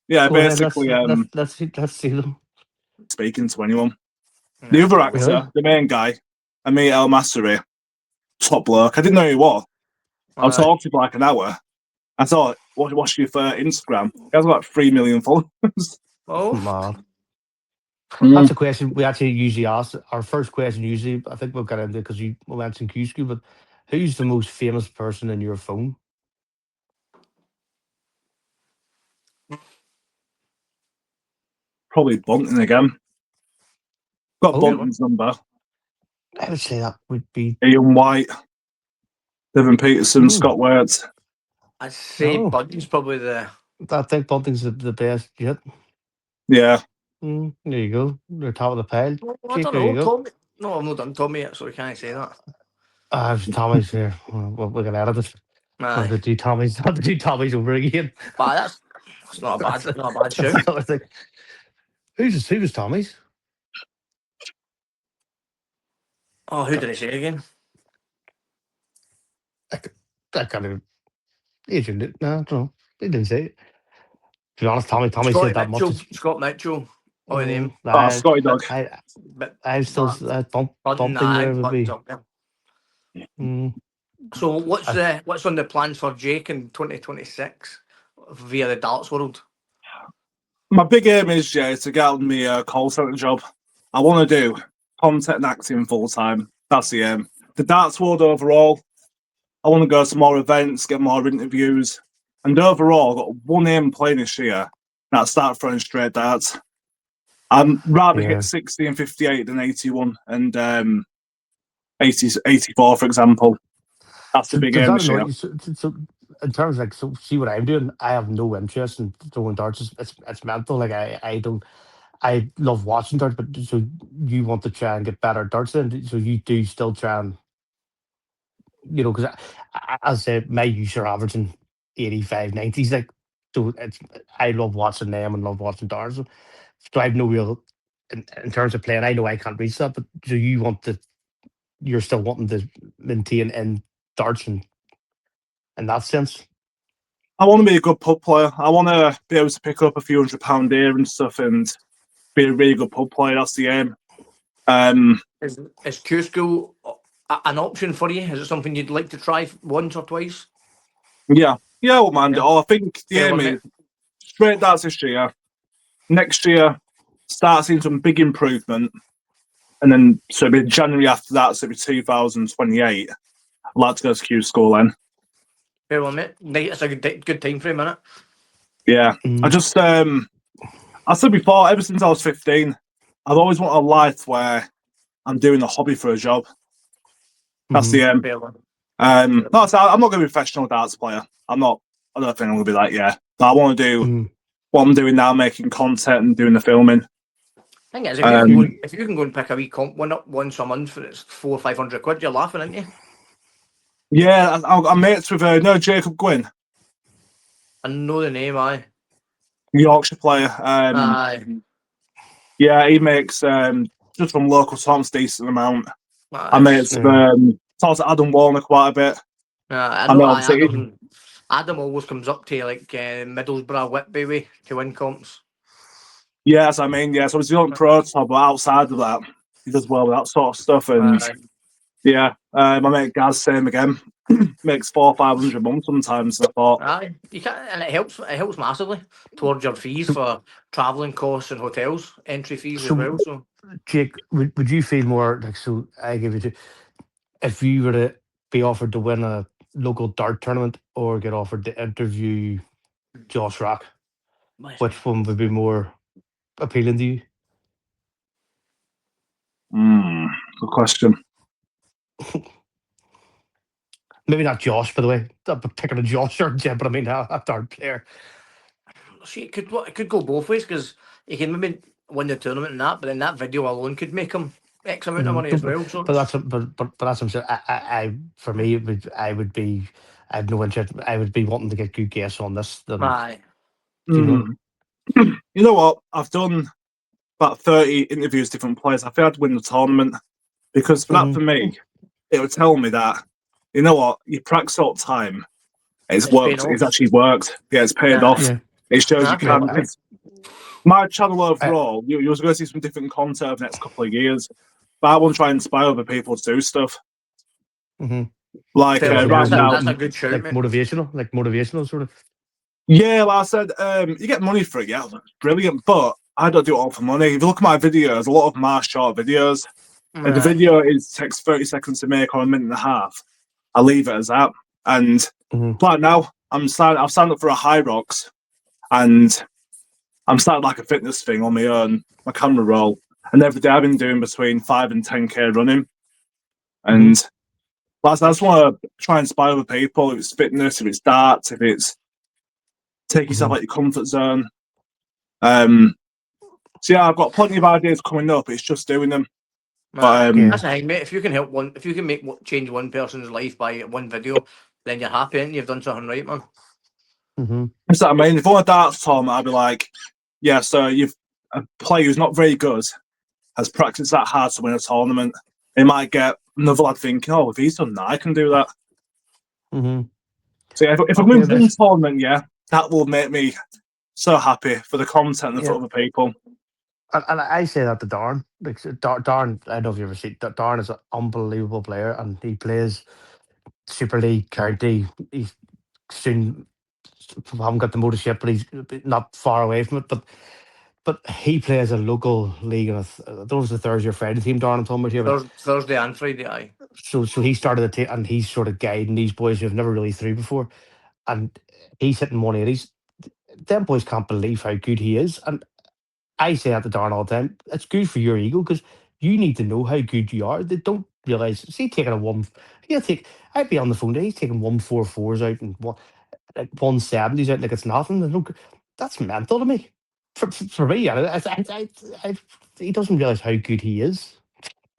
Speaker 3: yeah, basically,
Speaker 1: let's see them.
Speaker 3: Speaking to anyone. The other actor,
Speaker 1: Really?
Speaker 3: the main guy, Amir El Masri, top bloke. I didn't know who he was. I was talking to him for like an hour. I thought, what's your Instagram? He has about 3 million followers.
Speaker 2: Oh,
Speaker 1: Man.
Speaker 3: Mm,
Speaker 1: That's a question we actually usually ask. Our first question usually, I think we'll get into because you mentioned Q School, but who's the most famous person in your phone?
Speaker 3: probably Bunting again. Got
Speaker 1: Oh,
Speaker 3: Bunting's number.
Speaker 1: I would say that would be.
Speaker 3: Ian White, Devin Peterson,
Speaker 1: Mm,
Speaker 3: Scott Wirtz.
Speaker 2: I'd say
Speaker 1: no,
Speaker 2: Buddy's probably the.
Speaker 1: I think Bunting's the best yet.
Speaker 3: Yeah.
Speaker 1: There you go. They're top of the pile.
Speaker 2: Well, I
Speaker 1: Jake,
Speaker 2: don't
Speaker 1: there you
Speaker 2: know.
Speaker 1: go.
Speaker 2: Tommy. No, I've not done Tommy yet, so we can't say that.
Speaker 1: Tommy's here. Well, we can edit it. We'll have
Speaker 2: Aye,
Speaker 1: to do Tommy's, have to do Tommy's over again.
Speaker 2: but that's not a bad show.
Speaker 1: I was like, who was Tommy's?
Speaker 2: Oh, who did I say again?
Speaker 1: That kind of agent. No, I don't know. They didn't say it. To be honest, Tommy
Speaker 2: Scotty
Speaker 1: said that much.
Speaker 2: Mitchell. Scott Mitchell. All of them.
Speaker 3: Oh,
Speaker 1: I,
Speaker 3: Scotty Dog.
Speaker 1: I,
Speaker 2: But
Speaker 1: I still
Speaker 2: Bunting,
Speaker 1: bumping
Speaker 2: I
Speaker 1: there
Speaker 2: think
Speaker 1: would
Speaker 2: Bunting's
Speaker 1: be.
Speaker 2: up there.
Speaker 1: Mm,
Speaker 2: So
Speaker 1: I,
Speaker 2: what's on the plans for Jake in 2026 via the darts world?
Speaker 3: My big aim is, to get on me call centre job. I want to do content and acting full time. That's the aim. The darts world overall, I want to go to more events, get more interviews. And overall, I've got one aim playing this year. That's start throwing straight darts. I'd rather
Speaker 1: yeah.
Speaker 3: hit 60 and 58 than 81 and 80, 84, for example. That's the
Speaker 1: So
Speaker 3: big
Speaker 1: does
Speaker 3: aim
Speaker 1: that
Speaker 3: this
Speaker 1: annoy
Speaker 3: year.
Speaker 1: you? So in terms of like, so see what I'm doing. I have no interest in throwing darts. It's mental. Like I don't. I love watching darts, but so you want to try and get better darts, then so you do still try and because as I said, my use are averaging 85, 90s. Like so, I love watching them and love watching darts. So I have no real in terms of playing. I know I can't reach that, but so you want to. You're still wanting to maintain in darts and in that sense.
Speaker 3: I want to be a good pub player. I want to be able to pick up a few £100 here and stuff and be a really good pub player. That's the aim.
Speaker 2: Is Q School an option for you? Is it something you'd like to try once or twice?
Speaker 3: Yeah, I won't mind it
Speaker 2: Yeah.
Speaker 3: all. I think the
Speaker 2: Fair
Speaker 3: aim
Speaker 2: one,
Speaker 3: is
Speaker 2: mate.
Speaker 3: straight darts this year. Next year, start seeing some big improvement. And then, so it'll be January after that, so it'll be 2028. I'd like to go to Q school then.
Speaker 2: Fair one, mate. It's a good time frame, isn't it?
Speaker 3: Yeah.
Speaker 1: Mm.
Speaker 3: I just, I said before, ever since I was 15, I've always wanted a life where I'm doing a hobby for a job. That's the aim.
Speaker 2: Fair one.
Speaker 3: No, so I'm not going to be a professional darts player. I don't think I'm going to be that, yeah. But I want to do what I'm doing now, making content and doing the filming.
Speaker 2: Thing is, if you can go and pick a wee comp one up once a month for it's £400 or £500, you're laughing, aren't you?
Speaker 3: Yeah, I'm mates with Jacob Gwynn,
Speaker 2: I know the name, aye.
Speaker 3: Yorkshire player.
Speaker 2: Aye.
Speaker 3: Yeah, he makes just from local Tom's decent amount. I
Speaker 2: It's,
Speaker 3: mates talks to Adam Warner quite a bit.
Speaker 2: I
Speaker 3: I
Speaker 2: know
Speaker 3: know obviously
Speaker 2: Adam always comes up to like Middlesbrough, Whitby way to win comps.
Speaker 3: yes, I mean, yeah, so he's the only pro top, but outside of that, he does well with that sort of stuff. And yeah, my mate Gaz, same again. Makes 400-500 a month sometimes. I thought,
Speaker 2: Aye, you can, and it helps massively towards your fees for travelling costs and hotels, entry fees as
Speaker 1: So,
Speaker 2: well. So
Speaker 1: Jake, would you feel more like so? I give you if you were to be offered to win a local dart tournament or get offered to interview Josh Rock, which one would be more appealing to you?
Speaker 3: good question.
Speaker 1: Maybe not Josh, by the way. I'm picking a Josh or Jim, but I mean a dart player.
Speaker 2: see, it could go both ways because he can maybe win the tournament and that, but then that video alone could make him X amount of money as well. So
Speaker 1: But that's that's what I'm saying. For me, I would be. I have no interest. I would be wanting to get good guests on this.
Speaker 2: aye,
Speaker 1: You know.
Speaker 3: You know what? I've done about 30 interviews, different players. I think I'd win the tournament because for that, for me, it would tell me that, you know what, you practice all the time. It's
Speaker 2: paying
Speaker 3: worked.
Speaker 2: off.
Speaker 3: It's actually worked. Yeah, it's paid
Speaker 2: Aye.
Speaker 3: off.
Speaker 1: Yeah.
Speaker 3: It shows
Speaker 2: Nah,
Speaker 3: you
Speaker 2: fair
Speaker 3: can.
Speaker 2: one.
Speaker 3: My channel overall, you're going to see some different content over the next couple of years. But I want to try and inspire other people to do stuff.
Speaker 1: Mm-hmm.
Speaker 3: Like right now,
Speaker 2: that's a good shout,
Speaker 1: like
Speaker 2: mate.
Speaker 1: motivational sort of.
Speaker 3: yeah, like I said, you get money for it, yeah, that's brilliant. But I don't do it all for money. If you look at my videos, a lot of my short videos, if the video takes 30 seconds to make or a minute and a half, I leave it as that. And right now, I've signed up for a High Rocks, and I'm starting like a fitness thing on my own, my camera roll, and every day I've been doing between 5 and 10K running. And I just want to try and inspire other people. If it's fitness, if it's darts, if it's take yourself out your comfort zone. So yeah, I've got plenty of ideas coming up. It's just doing them. But
Speaker 2: that's the thing, mate. If you can change one person's life by one video, then you're happy, and you've done something right, man.
Speaker 3: That's what I mean. If I won a darts tournament, I'd be like, yeah, so you've a player who's not very good has practiced that hard to win a tournament. They might get another lad thinking, oh, if he's done that, I can do that. So yeah, if I win one tournament, yeah, that will make me so happy for the content and for other people.
Speaker 1: And I say that to Darren. Like Darren, I don't know if you ever see Darren is an unbelievable player, and he plays Super League, County. He's soon haven't got the motorship, but he's not far away from it. But he plays a local league, and those the Thursday or Friday team. Darren, I'm talking about here.
Speaker 2: Thursday and Friday, aye.
Speaker 1: So he started the team, and he's sort of guiding these boys who've never really threw before, and he's hitting 180s. Them boys can't believe how good he is, and I say that to Darren all the time. It's good for your ego because you need to know how good you are. They don't realise. See, taking a one, I'd be on the phone today. He's taking 144s out and like 170s out like it's nothing. That's mental to me. For me, he doesn't realise how good he is.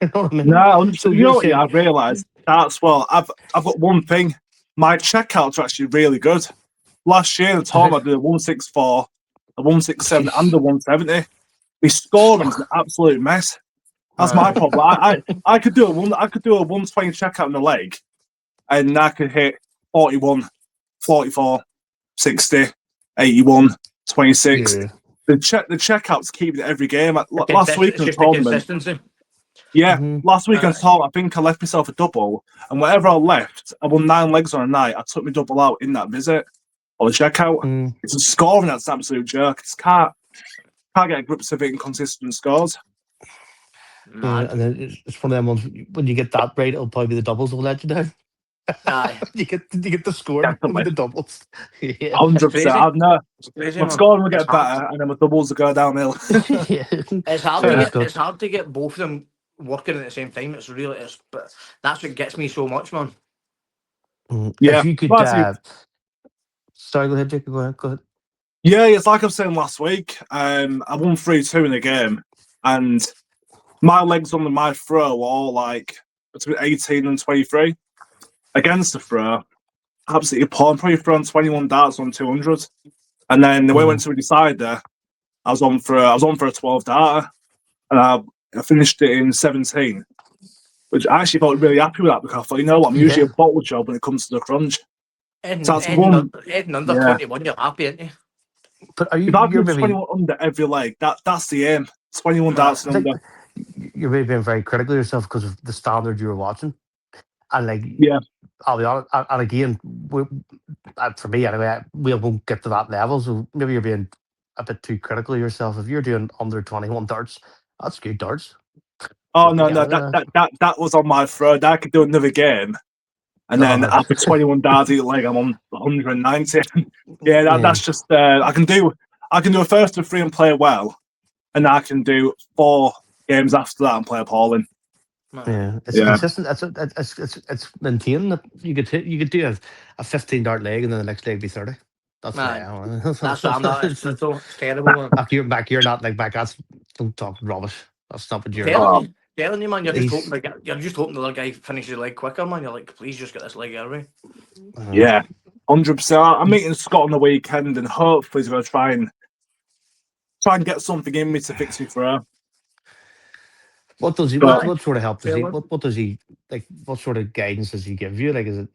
Speaker 1: You know what I mean?
Speaker 3: No, so you know what? Yeah, I've realised that's I've got one thing. My checkouts are actually really good. Last year, the tournament I did a 164, a 167, and a 170. My scoring's an absolute mess. That's my problem. I could do a 120 checkout in the leg, and I could hit 41, 44, 60, 81, 26.
Speaker 1: Yeah.
Speaker 3: The checkouts keep it every game. Last week in the tournament,
Speaker 2: consistency.
Speaker 3: last week in the tournament, I think I left myself a double, and whatever I left, I won 9 legs on a night. I took my double out in that visit or the checkout. It's a scoring that's an absolute jerk. It's can't get grips of it in consistent scores.
Speaker 1: And then it's one of them ones when you get that right, it'll probably be the doubles will let you down.
Speaker 2: Aye.
Speaker 1: you get the score with the doubles.
Speaker 3: 100%. My scoring will get better, and then my doubles will go downhill.
Speaker 2: It's hard to get both of them working at the same time. But that's what gets me so much, man.
Speaker 1: If you could, sorry, go ahead, Jacob. Go ahead.
Speaker 3: Yeah, it's like I was saying last week. I won 3-2 in the game, and my legs on my throw were all like between 18 and 23. Against the throw, absolutely poor. I'm probably throwing 21 darts on 200, and then the way I went to a decider, I was on for a 12 darter, and I finished it in 17, which I actually felt really happy with that because I thought, you know what, I'm usually a bottle job when it comes to the crunch.
Speaker 2: So that's one. Under 21, you're happy, aren't you?
Speaker 1: But are you?
Speaker 3: If I do 21 under every leg, that's the aim. 21 darts and under.
Speaker 1: You're maybe being very critical of yourself because of the standard you were watching, and I'll be honest. And again, for me anyway, we won't get to that level. So maybe you're being a bit too critical of yourself. If you're doing under 21 darts, that's good darts.
Speaker 3: Oh no, that was on my throw. I could do another game, and then after 21 darts each leg, I'm on 190. That's just I can do a first to 3 and play well, and I can do 4 games after that and play appalling.
Speaker 1: It's consistent. It's maintaining that you could do a 15 dart leg and then the next leg be 30. That's
Speaker 2: terrible.
Speaker 1: You're not like back. Don't talk rubbish. That's not what you're
Speaker 2: telling you, man. You're just hoping the other guy finishes the leg quicker, man. You're like, please just get this leg out of me.
Speaker 3: 100%. I'm meeting Scott on the weekend, and hopefully he's going to try and get something in me to fix me for her.
Speaker 1: What does he? What sort of help does he? What does he like? What sort of guidance does he give you? Like, is it?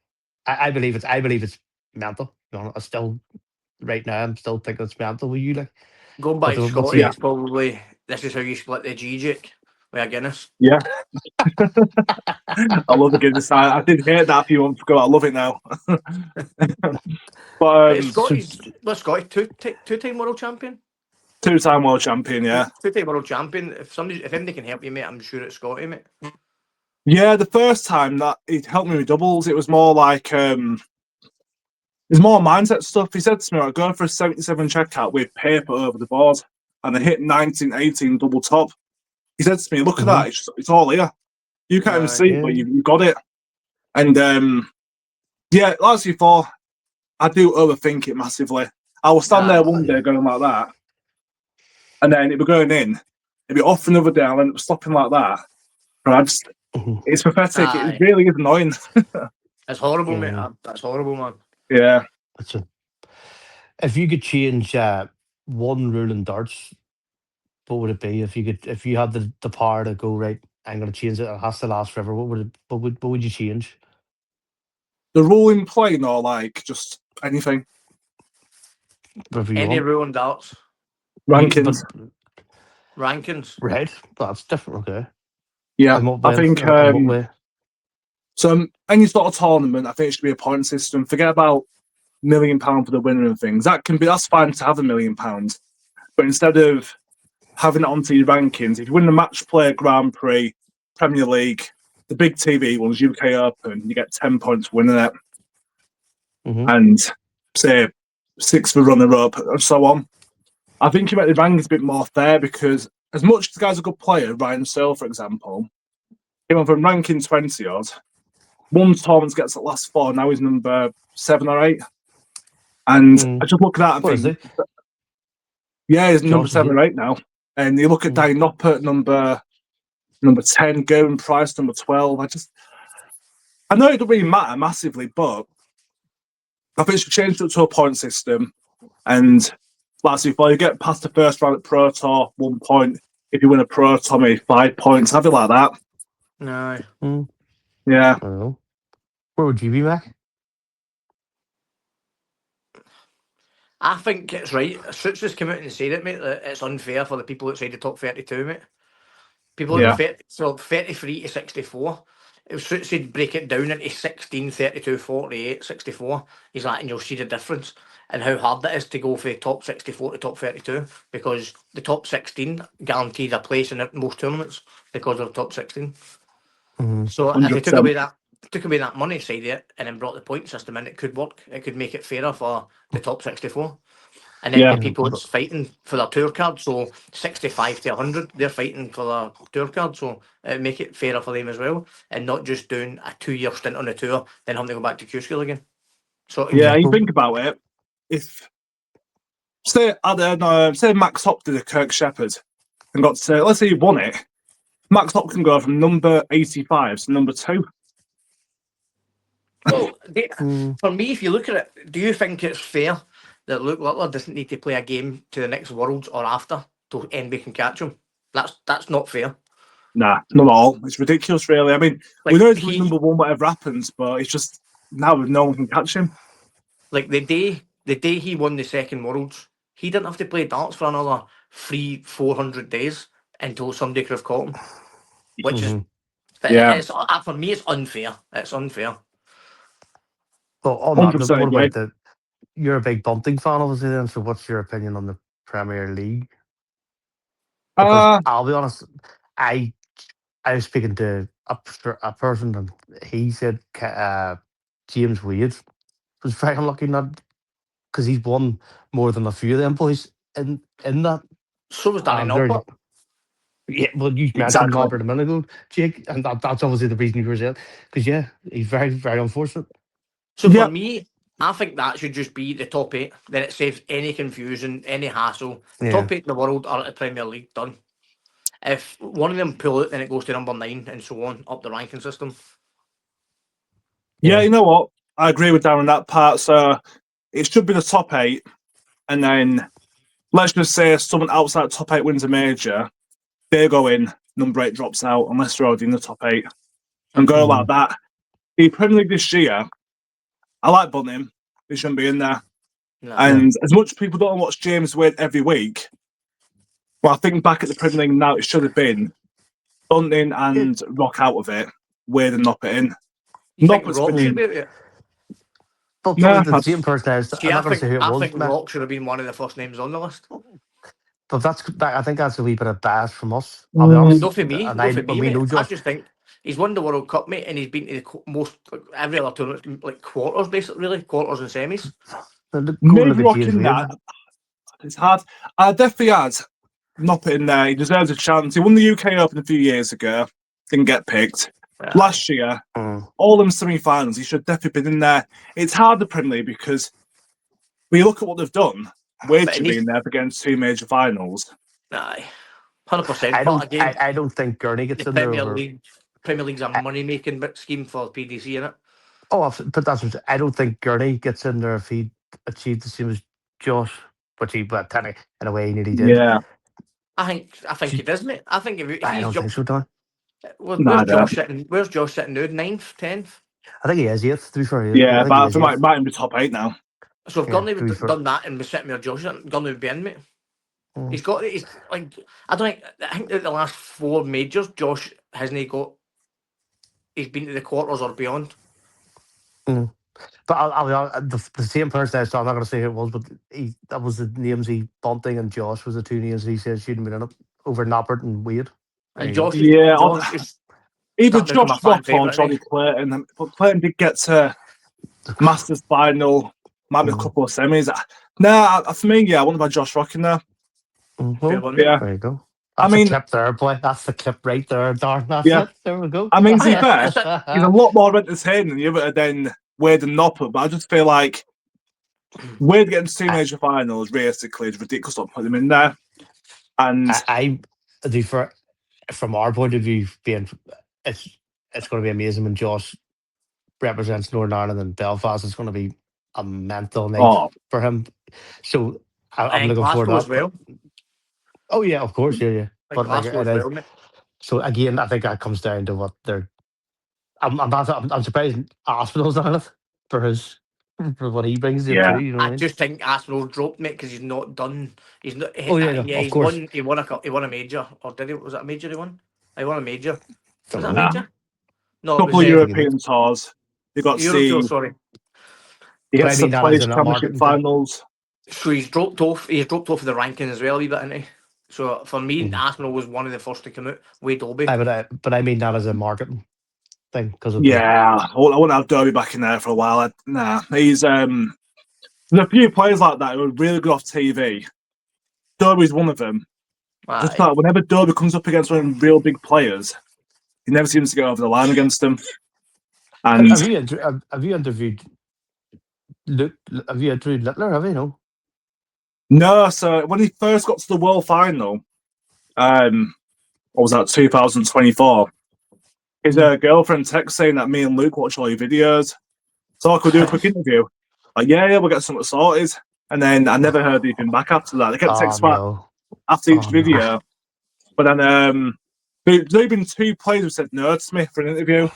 Speaker 1: I believe it's mental. I still, right now, I'm still thinking it's mental. Will you like?
Speaker 2: Going
Speaker 1: But
Speaker 2: back to
Speaker 1: what's
Speaker 2: Scotty,
Speaker 1: he?
Speaker 2: it's probably this is how you split the G Jake with a Guinness.
Speaker 3: Yeah, I love the Guinness. I did hate that a few months ago. I love it now. But
Speaker 2: But it's
Speaker 1: So,
Speaker 2: Scotty two-time world champion.
Speaker 3: two-time world champion, yeah.
Speaker 2: Two-time world champion. If anybody can help you, mate, I'm sure it's Scotty, mate.
Speaker 3: Yeah, the first time that it helped me with doubles, it was more like it's more mindset stuff. He said to me, "Right, go for a 77 checkout with paper over the board," and I hit 19-18 double top. He said to me, "Look at that, it's all here. You can't even see it, but
Speaker 1: yeah.
Speaker 3: you got it." And yeah, like I said before, I do overthink it massively. I will stand there one day going like that, and then it'd be going in. It'd be off another day, and end up stopping like that. And it's pathetic. It
Speaker 2: Aye.
Speaker 3: really is annoying.
Speaker 2: It's horrible, mate.
Speaker 1: Yeah.
Speaker 2: That's horrible, man.
Speaker 3: Yeah.
Speaker 1: That's a, if you could change one rule in darts, what would it be? If you had the power to go right, I'm going to change it. It has to last forever. What would you change?
Speaker 3: The rule in play, or like just anything.
Speaker 1: Whatever you
Speaker 2: Any
Speaker 1: want.
Speaker 2: rule in darts
Speaker 3: Rankings.
Speaker 1: But
Speaker 2: rankings.
Speaker 1: right, that's different. Okay.
Speaker 3: Yeah,
Speaker 1: In what
Speaker 3: I
Speaker 1: way?
Speaker 3: think
Speaker 1: In what way?
Speaker 3: so. Any sort of tournament, I think it should be a point system. Forget about £1 million for the winner and things. That's fine to have £1 million, but instead of having it onto your rankings, if you win the match play, Grand Prix, Premier League, the big TV ones, UK Open, you get 10 points for winning it, and say 6 for runner up and so on. I think you make the rankings a bit more fair because as much as the guy's a good player, Ryan Searle, for example, came on from ranking 20 odd. One tournament gets the last 4, now he's number 7 or 8. And I just look at that and
Speaker 1: What is
Speaker 3: think,
Speaker 1: it?
Speaker 3: yeah, he's number
Speaker 1: Josh, is
Speaker 3: 7
Speaker 1: it?
Speaker 3: or 8 now. And you look at Danny Noppert, number 10, Gavin Price, number 12. I know it doesn't really matter massively, but I think it should change it to a point system. And last before you get past the first round at Pro Tour, 1 point. If you win a Pro Tour, maybe 5 points. Have it like that.
Speaker 2: No.
Speaker 3: Yeah.
Speaker 1: I don't know. Where would you be, Mac?
Speaker 2: I think it's right. Suits just came out and said it, mate, that it's unfair for the people outside the top 32, mate. People
Speaker 3: Yeah.
Speaker 2: 33 to 64. It was Suits said break it down into 16, 32, 48, 64. He's like, and you'll see the difference and how hard it is to go from top 64 to top 32 because the top 16 guarantees a place in most tournaments because of the top 16. So if they took
Speaker 3: 100%.
Speaker 2: away that money side of it and then brought the point system in, it could work. It could make it fairer for the top 64. And then
Speaker 3: Yeah.
Speaker 2: the people that's fighting for their tour card, so 65 to 100, they're fighting for their tour card, so make it fairer for them as well, and not just doing a 2-year stint on the tour, then having to go back to Q school again. So
Speaker 3: Yeah, you think about it. If say Max Hop did a Kirk Shepherd and got to let's say he won it, Max Hop can go from number 85 to number 2.
Speaker 2: Well, for me, if you look at it, do you think it's fair that Luke Littler doesn't need to play a game to the next Worlds or after till NB can catch him? That's not fair.
Speaker 3: Nah, not at all. It's ridiculous, really. I mean,
Speaker 2: Like,
Speaker 3: we know he's number 1, whatever happens, but it's just now no one can catch him.
Speaker 2: Like the day he won the second Worlds, he didn't have to play darts for another 300-400 days until somebody could have caught him. Which is, it's, for me, it's unfair. It's unfair.
Speaker 1: Well, on that note,
Speaker 3: 100%
Speaker 1: what
Speaker 3: agree.
Speaker 1: about you're a big Bunting fan, obviously, then. So, what's your opinion on the Premier League? Because I'll be honest, I was speaking to a person, and he said James Wade was very unlucky not because he's won more than a few of them boys in that.
Speaker 2: So was Danny
Speaker 1: There's
Speaker 2: Noppert.
Speaker 1: yeah, well, you mentioned
Speaker 3: Exactly.
Speaker 1: Noppert a minute ago, Jake, and that's obviously the reason you were saying because yeah, he's very very unfortunate.
Speaker 2: So for me, I think that should just be the top 8. Then it saves any confusion, any hassle.
Speaker 1: Yeah.
Speaker 2: Top 8 in the world are at the Premier League, done. If one of them pull it, then it goes to number 9 and so on, up the ranking system.
Speaker 3: Yeah, you know what? I agree with Dan on that part. So it should be the top 8, and then let's just say someone outside top 8 wins a major, they go in, number 8 drops out, unless they're already in the top 8, and go like that. The Premier League this year, I like Bunting. He shouldn't be in there.
Speaker 2: No.
Speaker 3: And as much as people don't watch James Wade every week, Well, I think back at the Premier League now, it should have been Bunting and Rock out of it, Wade and Knoppert in.
Speaker 2: You think
Speaker 3: Noppert's
Speaker 2: Rock should
Speaker 3: been...
Speaker 2: be out of it?
Speaker 1: But
Speaker 3: Nah,
Speaker 1: the same person as
Speaker 2: See,
Speaker 1: I'm not going to say who it
Speaker 2: I
Speaker 1: was,
Speaker 2: think
Speaker 1: man.
Speaker 2: Rock should have been one of the first names on the list.
Speaker 1: But I think that's a wee bit of bias from us. I'll be honest.
Speaker 2: Not for me,
Speaker 1: And
Speaker 2: not for
Speaker 1: when
Speaker 2: me,
Speaker 1: we
Speaker 2: mate.
Speaker 1: know
Speaker 2: I
Speaker 1: Josh,
Speaker 2: just think he's won the World Cup, mate, and he's been to the most every other tournament, like quarters, basically, really quarters and semis.
Speaker 1: go
Speaker 3: maybe
Speaker 1: look at
Speaker 3: Rock
Speaker 1: James
Speaker 3: in
Speaker 1: Wade.
Speaker 3: that. It's hard. I definitely had Noppert in there. He deserves a chance. He won the UK Open a few years ago. Didn't get picked. Last year, all them semi-finals, he should definitely been in there. It's hard, the Premier League, because when you look at what they've done, Wade should be in there against 2 major finals.
Speaker 2: Aye, 100%.
Speaker 1: I
Speaker 2: But
Speaker 1: don't.
Speaker 2: again,
Speaker 1: I don't think Gurney gets
Speaker 2: the
Speaker 1: in there over.
Speaker 2: Premier League's a money-making scheme for PDC, innit?
Speaker 1: But that's what I don't think Gurney gets in there if he achieved the same as Josh, which he, but technically in a way, he nearly did.
Speaker 3: Yeah.
Speaker 2: I think he does, mate. I think if
Speaker 1: I
Speaker 2: he's
Speaker 1: don't think so, Don.
Speaker 2: where's Josh sitting? Where's Josh sitting now? 9th, 10th?
Speaker 1: I think he is 8th. To be fair,
Speaker 3: Yeah,
Speaker 1: I think
Speaker 3: but
Speaker 1: he
Speaker 3: I
Speaker 1: is
Speaker 3: think
Speaker 1: 8th.
Speaker 3: might be top 8 now.
Speaker 2: So if Gurney
Speaker 1: to be
Speaker 2: would
Speaker 1: fair.
Speaker 2: done that and was sitting where Josh, Gurney would be in, mate. He's like, I don't think, I think that the last 4 majors, Josh hasn't got, he's been to the quarters or beyond.
Speaker 1: But I'll be honest, the same person I saw, I'm not going to say who it was, but that was the names Bunting and Josh was the 2 names he said shouldn't been in it over Noppert and Wade.
Speaker 2: And
Speaker 1: Josh
Speaker 2: is
Speaker 3: either
Speaker 2: starting to become
Speaker 3: Josh
Speaker 2: a fan
Speaker 3: Rock or
Speaker 2: favourite,
Speaker 3: Johnny Clayton. But Clayton did get to Masters final, might be a couple of semis. Nah, for me, yeah, I want to buy Josh Rock in there.
Speaker 2: Yeah.
Speaker 1: There you go. That's the clip there, boy. That's the clip right there, Darn. That's it. There we go.
Speaker 3: I mean, to be fair, he's a lot more entertaining than Wade and Noppert, but I just feel like Wade getting 2 major finals realistically is ridiculous not putting him in there. And
Speaker 1: I do from our point of view, it's going to be amazing when Josh represents Northern Ireland and Belfast. It's going to be a mental night for him. So I'm looking forward to that.
Speaker 2: As well.
Speaker 1: Oh yeah, of course, yeah.
Speaker 2: But Glasgow as well, mate.
Speaker 1: So again, I think that comes down to what they're. I'm surprised Aspinall's on it for what he brings in too. You know
Speaker 2: I just think Aspinall dropped, mate, because he's not done. He's not.
Speaker 1: Of course.
Speaker 2: He won a major, or did he? Was that a major he won? He won a major. Was that a
Speaker 3: Nah.
Speaker 2: major? No,
Speaker 3: couple of European tours. They got
Speaker 2: sorry.
Speaker 3: He gets the Players Championship finals.
Speaker 2: So he's dropped off. He's dropped off of the ranking as well a wee bit, isn't he? So for me, Arsenal was one of the first to come out. Wade Dolby.
Speaker 1: But I mean that as a marketing thing because
Speaker 3: I wouldn't have Derby back in there for a while. He's there's a few players like that who are really good off TV. Derby's one of them. Just like whenever Derby comes up against one of the real big players, he never seems to get over the line against them. And
Speaker 1: have you interviewed Littler? Have you know?
Speaker 3: No, so when he first got to the World Final, what was that, 2024? His girlfriend texted saying that me and Luke watch all your videos, so I could do a quick interview. Like, yeah, we'll get something sorted. And then I never heard anything back after that. They kept texting back after each video. But then there's only been 2 players who said no to me for an interview.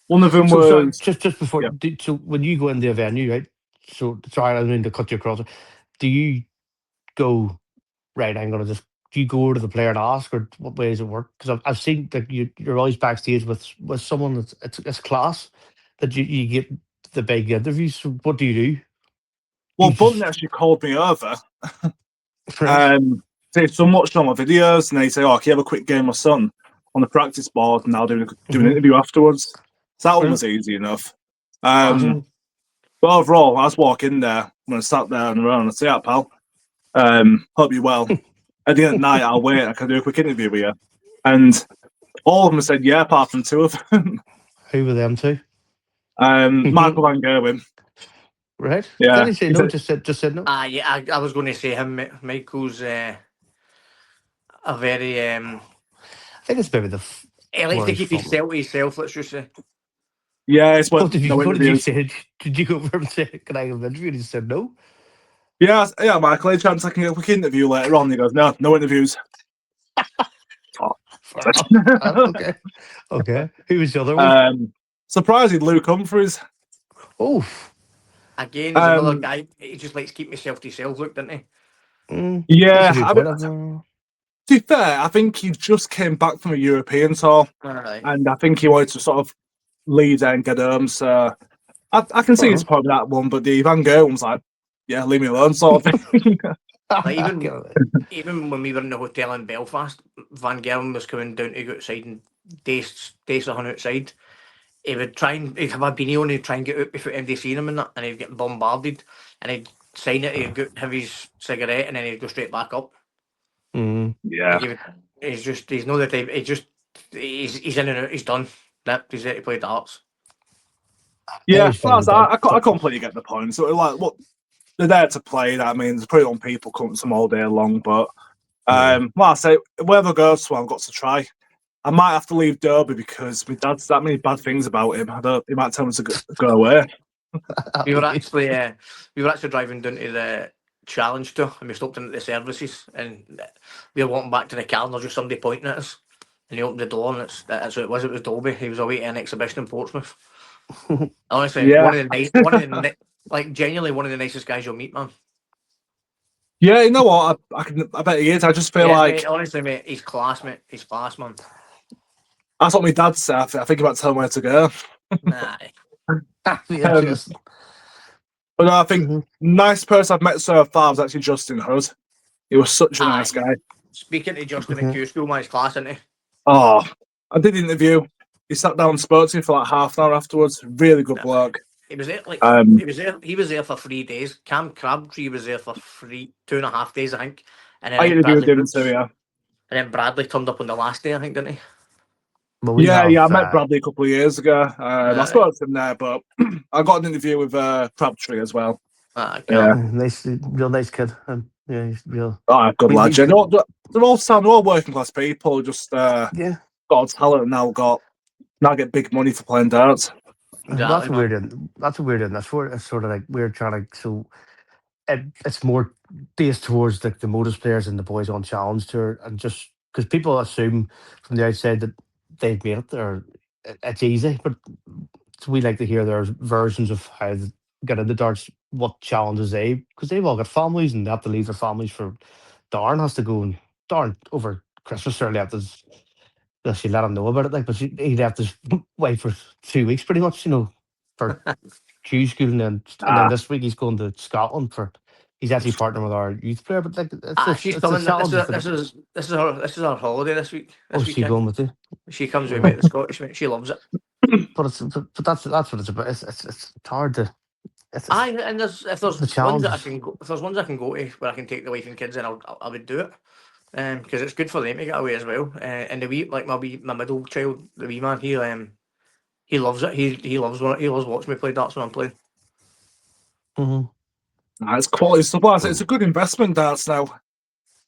Speaker 3: One of them was...
Speaker 1: Just before, so when you go into a venue, right? So, sorry, I don't mean to cut you across. Do you go, right, do you go over to the player and ask, or what way does it work? Because I've seen that you're always backstage with someone it's class that you get the big interviews. So what do you do?
Speaker 3: Well, Bunton actually called me over. So I'm watching all my videos, and they say, "Oh, can you have a quick game of son on the practice board?" And I'll do an interview afterwards. So that one was easy enough. But overall, I just walk in there when I sat there on the road and I say, "Yeah, pal, hope you're well." At the end of the night, I'll wait. I can do a quick interview with you. And all of them said, yeah, apart from 2 of them.
Speaker 1: Who were them 2?
Speaker 3: Michael van Gerwen.
Speaker 1: Right.
Speaker 3: Yeah.
Speaker 1: Did he say no? Just said no?
Speaker 2: Yeah, I was going to say him. Michael's a very...
Speaker 1: I think it's maybe
Speaker 2: he likes to keep himself, let's just say.
Speaker 3: Yeah, it's
Speaker 1: what did you say? Did you go over and say, can I have an interview? And he said no?
Speaker 3: Yeah, Michael, any chance I can get a quick interview later on? He goes, no interviews.
Speaker 1: Okay. Who was the other one?
Speaker 3: Surprisingly, Luke Humphries.
Speaker 1: Oh.
Speaker 2: Again, there's another guy. He just likes to keep himself to himself, doesn't he?
Speaker 3: Yeah. To be fair, I think he just came back from a European tour,
Speaker 2: Alright.
Speaker 3: and I think he wanted to sort of leave there and get home. So I can see his
Speaker 1: Uh-huh.
Speaker 3: point with that one, but the Van Gerwen was like, yeah, leave me alone, sort of thing.
Speaker 2: Like even when we were in the hotel in Belfast, Van Gerwen was coming down to go outside and dace the hunt outside. He would try and he'd have a beanie on, he'd try and get out before anybody seen him and that, and he'd get bombarded, and he'd sign it, he'd go, have his cigarette, and then he'd go straight back up.
Speaker 1: Mm.
Speaker 3: Yeah.
Speaker 2: Like he's not the type. He's in and out. He's done. That he's there to play darts.
Speaker 3: Yeah,
Speaker 1: Always find
Speaker 3: I
Speaker 1: that.
Speaker 3: completely get the point. So, like, what they're there to play. That means pretty on people come them all day long. But,
Speaker 1: Yeah.
Speaker 3: well, I say, wherever goes to, I've got to try. I might have to leave Derby because my dad's that many bad things about him. He might tell me to go away.
Speaker 2: We were actually driving down to the Challenge tour, and we stopped in at the services, and we were walking back to the car, and there's just somebody pointing at us, and he opened the door, and that's what it was. It was Dolby. He was away to an exhibition in Portsmouth. Honestly,
Speaker 3: Yeah.
Speaker 2: like genuinely one of the nicest guys you'll meet, man.
Speaker 3: Yeah, you know what? I bet he is. I just feel like
Speaker 2: mate, honestly, mate, he's class, mate. He's class, man.
Speaker 3: that's what my dad said. I think about telling him where to go.
Speaker 2: Nah.
Speaker 1: Yeah, just,
Speaker 3: But no, I think nice person I've met so far was actually Justin Hood. He was such a nice guy.
Speaker 2: Speaking to Justin in Q School, man, he's class, isn't he?
Speaker 3: Oh, I did the interview. He sat down and spoke to me for like half an hour afterwards. Really good bloke.
Speaker 2: He was there he was there for 3 days. Cam Crabtree was there for 2.5 days, I think. And
Speaker 3: I
Speaker 2: then
Speaker 3: interviewed him
Speaker 2: Brooks,
Speaker 3: too, yeah.
Speaker 2: and then Bradley turned up on the last day, I think, didn't he?
Speaker 1: but we
Speaker 3: Yeah,
Speaker 1: have,
Speaker 3: I met Bradley a couple of years ago. I spoke to him there, but I got an interview with Crabtree as well.
Speaker 2: Yeah.
Speaker 1: nice, real nice kid. Yeah, he's real.
Speaker 3: Oh, good
Speaker 1: We-
Speaker 3: lad.
Speaker 1: we-
Speaker 3: They're all working class people. Just
Speaker 1: Yeah,
Speaker 3: got talent and now get big money for playing darts.
Speaker 1: that's
Speaker 2: Exactly,
Speaker 1: a
Speaker 2: man.
Speaker 1: weird. That's a weird. And that's where it's sort of like we're trying to. So it's more based towards like the modus players and the boys on challenge tour, and just because people assume from the outside that they've made it or it's easy, but so we like to hear their versions of how they get into darts, what challenges because they've all got families and they have to leave their families for. Darren has to go and Darren over Christmas early after she let him know about it. Like, but he'd have to wait for 2 weeks, pretty much, for Q school, and then this week he's going to Scotland for. He's actually partnering with our youth player, but like
Speaker 2: She's
Speaker 1: it's the
Speaker 2: coming.
Speaker 1: challenges.
Speaker 2: This is her holiday this week.
Speaker 1: Oh, she going with you?
Speaker 2: She comes with me at the Scottish, mate. She loves it.
Speaker 1: But that's what it's about. It's hard to. It's
Speaker 2: And if there's
Speaker 1: the
Speaker 2: ones that
Speaker 1: challenges.
Speaker 2: if there's ones I can go to where I can take the wife and kids, then I would do it. Because it's good for them to get away as well. And the wee, like my middle child, the wee man, he loves it. He loves watching me play darts when I'm playing.
Speaker 3: It's quality stuff. Like I say, it's a good investment, darts now.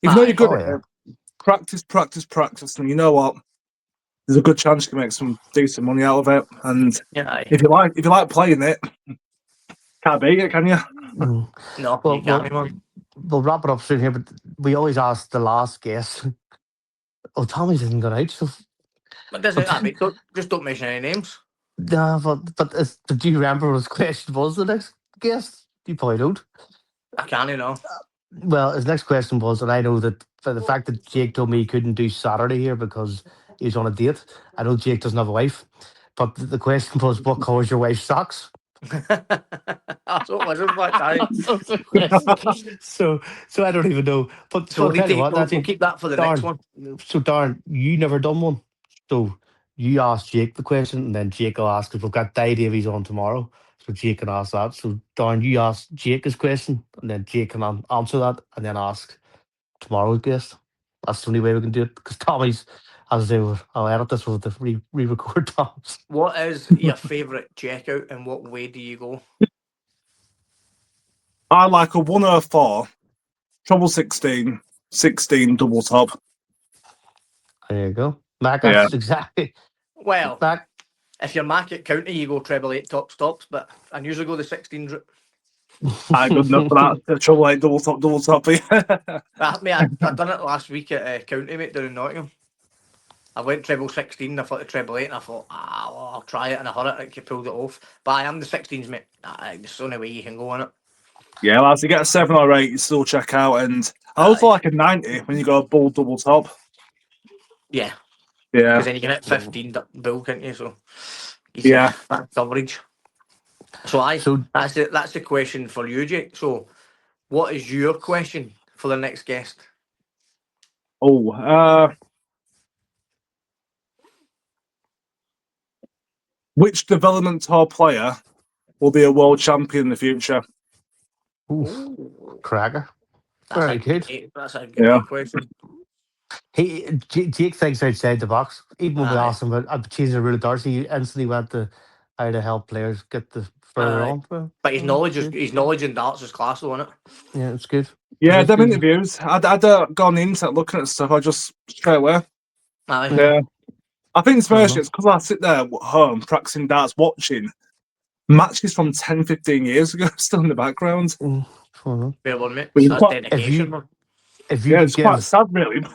Speaker 3: If you know you're good at it, practice, and you know what? There's a good chance you can make some decent money out of it. And if you like playing it, can't beat it, can you?
Speaker 2: No, you can't, man.
Speaker 1: We'll wrap it up soon here, but we always ask the last guest. Oh, Tommy's isn't got out, so.
Speaker 2: But doesn't mate, just don't mention any names.
Speaker 1: No, but do you remember what his question was? The next guest, you probably don't.
Speaker 2: I can't,
Speaker 1: Well, his next question was, and I know that for the fact that Jake told me he couldn't do Saturday here because he's on a date. I know Jake doesn't have a wife, but the question was, what colour's your wife's socks?
Speaker 2: That's what was it, but
Speaker 1: so I don't even know. But
Speaker 2: so
Speaker 1: I'll tell you what,
Speaker 2: we'll keep that for the next one.
Speaker 1: So Darren, you never done one. So you ask Jake the question, and then Jake will ask, because we've got Di Davies on tomorrow. So Jake can ask that. So Darren, you ask Jake his question, and then Jake can answer that, and then ask tomorrow's guest. That's the only way we can do it. Because Tommy's, as I say, I'll edit this with the re-record Tom's.
Speaker 2: What is your favourite checkout, and what way do you go?
Speaker 3: I like a 104, treble 16, 16 double top.
Speaker 1: There you go. Mac, that's exactly.
Speaker 2: Well,
Speaker 1: Mac,
Speaker 2: if you're Mac at county, you go treble 8 top stops, but I usually go the 16s route.
Speaker 3: I'm good enough for that. The treble 8 double top.
Speaker 2: I done it last week at county, mate, down in Nottingham. I went treble 16, I thought the treble 8, and I thought, well, I'll try it, and I heard it, like you pulled it off. But I am the 16s, mate. It's the only way you can go on it.
Speaker 3: Yeah, lads, you get a 7 or 8, you still check out, and I also like a 90 when you go bull double top.
Speaker 2: Yeah,
Speaker 3: Yeah,
Speaker 2: because then you can hit 15 bull, can't you? So
Speaker 3: yeah.
Speaker 2: that coverage. So that's the question for you, Jake. So what is your question for the next guest?
Speaker 3: Oh, which development tour player will be a world champion in the future?
Speaker 1: Oof,
Speaker 2: Ooh,
Speaker 1: cracker.
Speaker 2: that's
Speaker 1: Very good.
Speaker 2: that's a
Speaker 3: Yeah.
Speaker 2: great question.
Speaker 1: Jake thinks outside the box. Even when we
Speaker 2: Aye.
Speaker 1: asked him about changing the rule of Darcy, he instantly went to how to help players get the further
Speaker 2: Aye.
Speaker 1: on.
Speaker 2: But his
Speaker 1: It's
Speaker 2: knowledge
Speaker 1: good.
Speaker 2: in darts is class, though, isn't it?
Speaker 1: Yeah, it's good.
Speaker 3: Yeah,
Speaker 1: It is
Speaker 3: them
Speaker 1: good.
Speaker 3: interviews. I don't go on the internet looking at stuff. I just straight away.
Speaker 2: Aye.
Speaker 3: Yeah. I think it's
Speaker 1: Fair
Speaker 3: mostly
Speaker 1: enough.
Speaker 3: it's because I sit there at home practicing darts, watching matches from 10, 15 years ago still in the background.
Speaker 1: Fair enough.
Speaker 2: Fair one, mate.
Speaker 3: Which is
Speaker 2: That's
Speaker 3: quite,
Speaker 2: dedication, man.
Speaker 1: If you
Speaker 3: yeah,
Speaker 1: could
Speaker 3: it's quite
Speaker 1: give
Speaker 3: sad, really.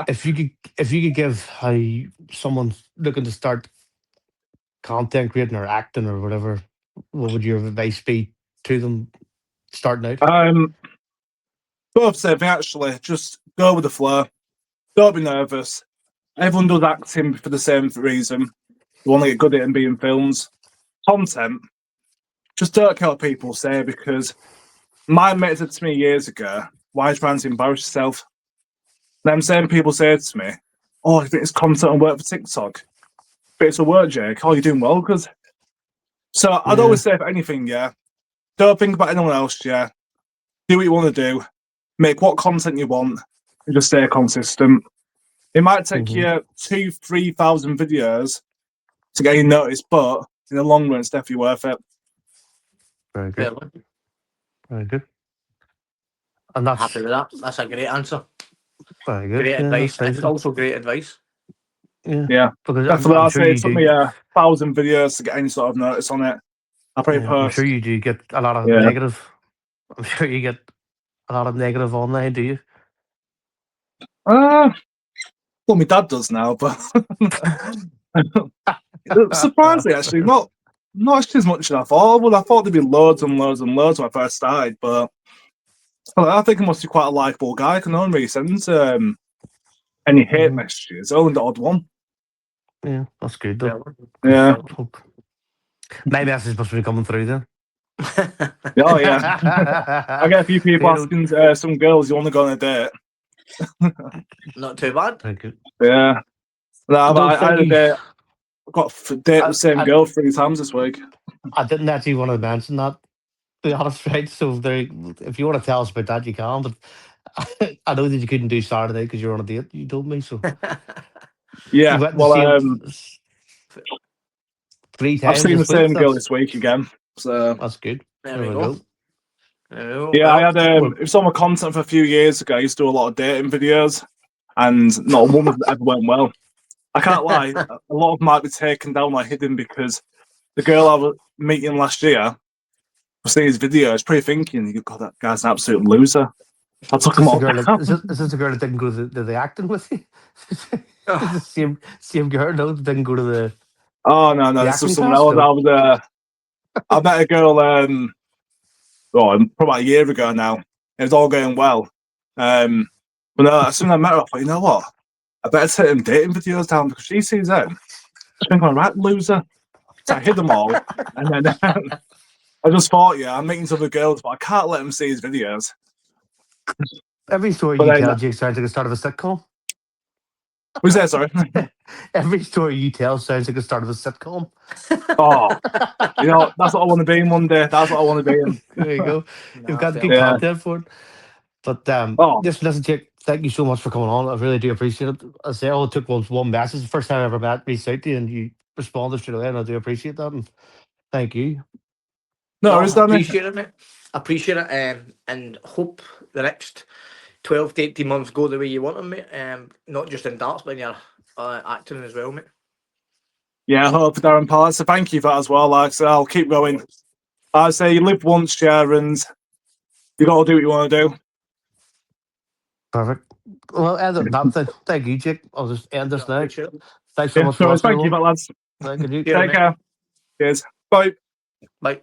Speaker 1: if you could give how someone's looking to start content creating or acting or whatever, what would your advice be to them starting out?
Speaker 3: Both same thing, actually. Just go with the flow. Don't be nervous. Everyone does acting for the same reason. They want to get good at it and be in films. Content, just don't care what people say, because my mate said to me years ago, why are you trying to embarrass yourself? Them same people say to me, oh, I think it's content and work for TikTok. But it's a work, Jake. Oh, you're doing well, because... So I'd
Speaker 1: Yeah.
Speaker 3: always say, for anything, yeah, don't think about anyone else, yeah. Do what you want to do. Make what content you want. And just stay consistent. It might take
Speaker 1: Mhm.
Speaker 3: you 2,000-3,000 videos to get you noticed, but in the long run, it's definitely worth it.
Speaker 1: Very
Speaker 2: Fair
Speaker 1: good.
Speaker 2: one.
Speaker 1: Very good. And that's
Speaker 2: Happy with that. That's a great answer.
Speaker 1: very good.
Speaker 2: Great
Speaker 1: Yeah,
Speaker 2: advice.
Speaker 1: that's
Speaker 2: And
Speaker 1: nice.
Speaker 2: also great advice.
Speaker 1: Yeah. Because
Speaker 3: Definitely,
Speaker 1: I'm
Speaker 3: I'd
Speaker 1: sure
Speaker 3: say
Speaker 1: you
Speaker 3: it took
Speaker 1: do.
Speaker 3: me 1,000 videos to get any sort of notice on it. I probably
Speaker 1: Yeah, I'm sure
Speaker 3: post.
Speaker 1: you do get a lot of
Speaker 3: Yeah.
Speaker 1: negative. I'm sure you get a lot of negative online, do you?
Speaker 3: Well, my dad does now, but surprisingly, actually, not actually as much as I thought. Well, I thought there'd be loads and loads and loads when I first started, but I think I must be quite a likable guy. I can only really send any hate
Speaker 1: Mhm.
Speaker 3: messages. Only the odd one.
Speaker 1: Yeah, that's good
Speaker 2: Fair
Speaker 1: though.
Speaker 2: one.
Speaker 3: Yeah.
Speaker 1: My message must be coming through then.
Speaker 3: Oh, yeah. I get a few people
Speaker 1: You know,
Speaker 3: asking some girls, you want to go on a date?
Speaker 2: Not too bad.
Speaker 1: thank you.
Speaker 3: Yeah. No,
Speaker 1: No,
Speaker 3: I
Speaker 1: thank
Speaker 3: had a
Speaker 1: you.
Speaker 3: date. Got a date with the same
Speaker 1: I,
Speaker 3: girl 3 times this week.
Speaker 1: I didn't actually want to mention that, to be honest, right? So if you want to tell us about that, you can. But I know that you couldn't do Saturday because you're on a date. You told me so. You
Speaker 3: Yeah.
Speaker 1: went to
Speaker 3: Well,
Speaker 1: see him 3 times
Speaker 3: I've seen the
Speaker 1: this week.
Speaker 3: same girl this week again. So
Speaker 1: That's good.
Speaker 2: There
Speaker 1: There
Speaker 2: we
Speaker 1: we
Speaker 2: go.
Speaker 1: go.
Speaker 2: There we go.
Speaker 3: yeah, I
Speaker 2: Well,
Speaker 3: had it was on my content for a few years ago. I used to do a lot of dating videos, and not one of them ever went well. I can't lie. A lot of them might be taken down or hidden because the girl I was meeting last year was seeing his videos, pretty thinking, God, that guy's an absolute loser. I took him all down.
Speaker 1: Is this the girl that didn't go to the acting with you? Is the same girl no, that didn't go to
Speaker 3: Oh no,
Speaker 1: the
Speaker 3: this was
Speaker 1: acting
Speaker 3: someone
Speaker 1: class?
Speaker 3: else.
Speaker 1: No.
Speaker 3: I met a girl probably about a year ago now. It was all going well. But as soon as I met her, I thought, you know what? I better take them dating videos down because she sees them. She's been going, right, loser. So I hid them all. And then I just thought, yeah, I'm meeting some other girls, but I can't let them see his videos.
Speaker 1: Every story
Speaker 3: But
Speaker 1: you
Speaker 3: then,
Speaker 1: tell, Jake, sounds like the start of a sitcom.
Speaker 3: who's that, sorry?
Speaker 1: Every story you tell sounds like the start of a sitcom.
Speaker 3: Oh, that's what I want to be in one day. That's what I want to be in.
Speaker 1: There you go. You've
Speaker 2: nah,
Speaker 1: got
Speaker 2: fair
Speaker 1: good
Speaker 2: one.
Speaker 3: Yeah.
Speaker 1: content for it. But
Speaker 3: Oh,
Speaker 1: listen, Jake, thank you so much for coming on. I really do appreciate it. I say all it took was one message. The first time I ever reached out to you and you responded straight away, and I do appreciate that. And thank you.
Speaker 3: no,
Speaker 2: No,
Speaker 3: is
Speaker 2: I
Speaker 3: Danny?
Speaker 2: appreciate it, mate. I appreciate it, and hope the next 12 to 18 months go the way you want them, mate. Not just in darts, but in your acting as well, mate.
Speaker 3: Yeah, I hope Darren Pallet. So thank you for that as well. Like I said, I'll keep going. I say you live once, yeah, and you got to do what you want to do.
Speaker 1: Perfect. Well, end it that then. Thank you, Jake. I'll just end
Speaker 2: No,
Speaker 1: this
Speaker 2: I
Speaker 1: now.
Speaker 2: appreciate it.
Speaker 1: Thanks so
Speaker 3: Yeah,
Speaker 1: much for
Speaker 3: no,
Speaker 1: watching,
Speaker 3: thank you
Speaker 1: everyone.
Speaker 3: for that, lads.
Speaker 1: Thank you.
Speaker 2: Cheers,
Speaker 3: Take
Speaker 2: mate.
Speaker 3: care. Cheers. Bye.
Speaker 2: Bye.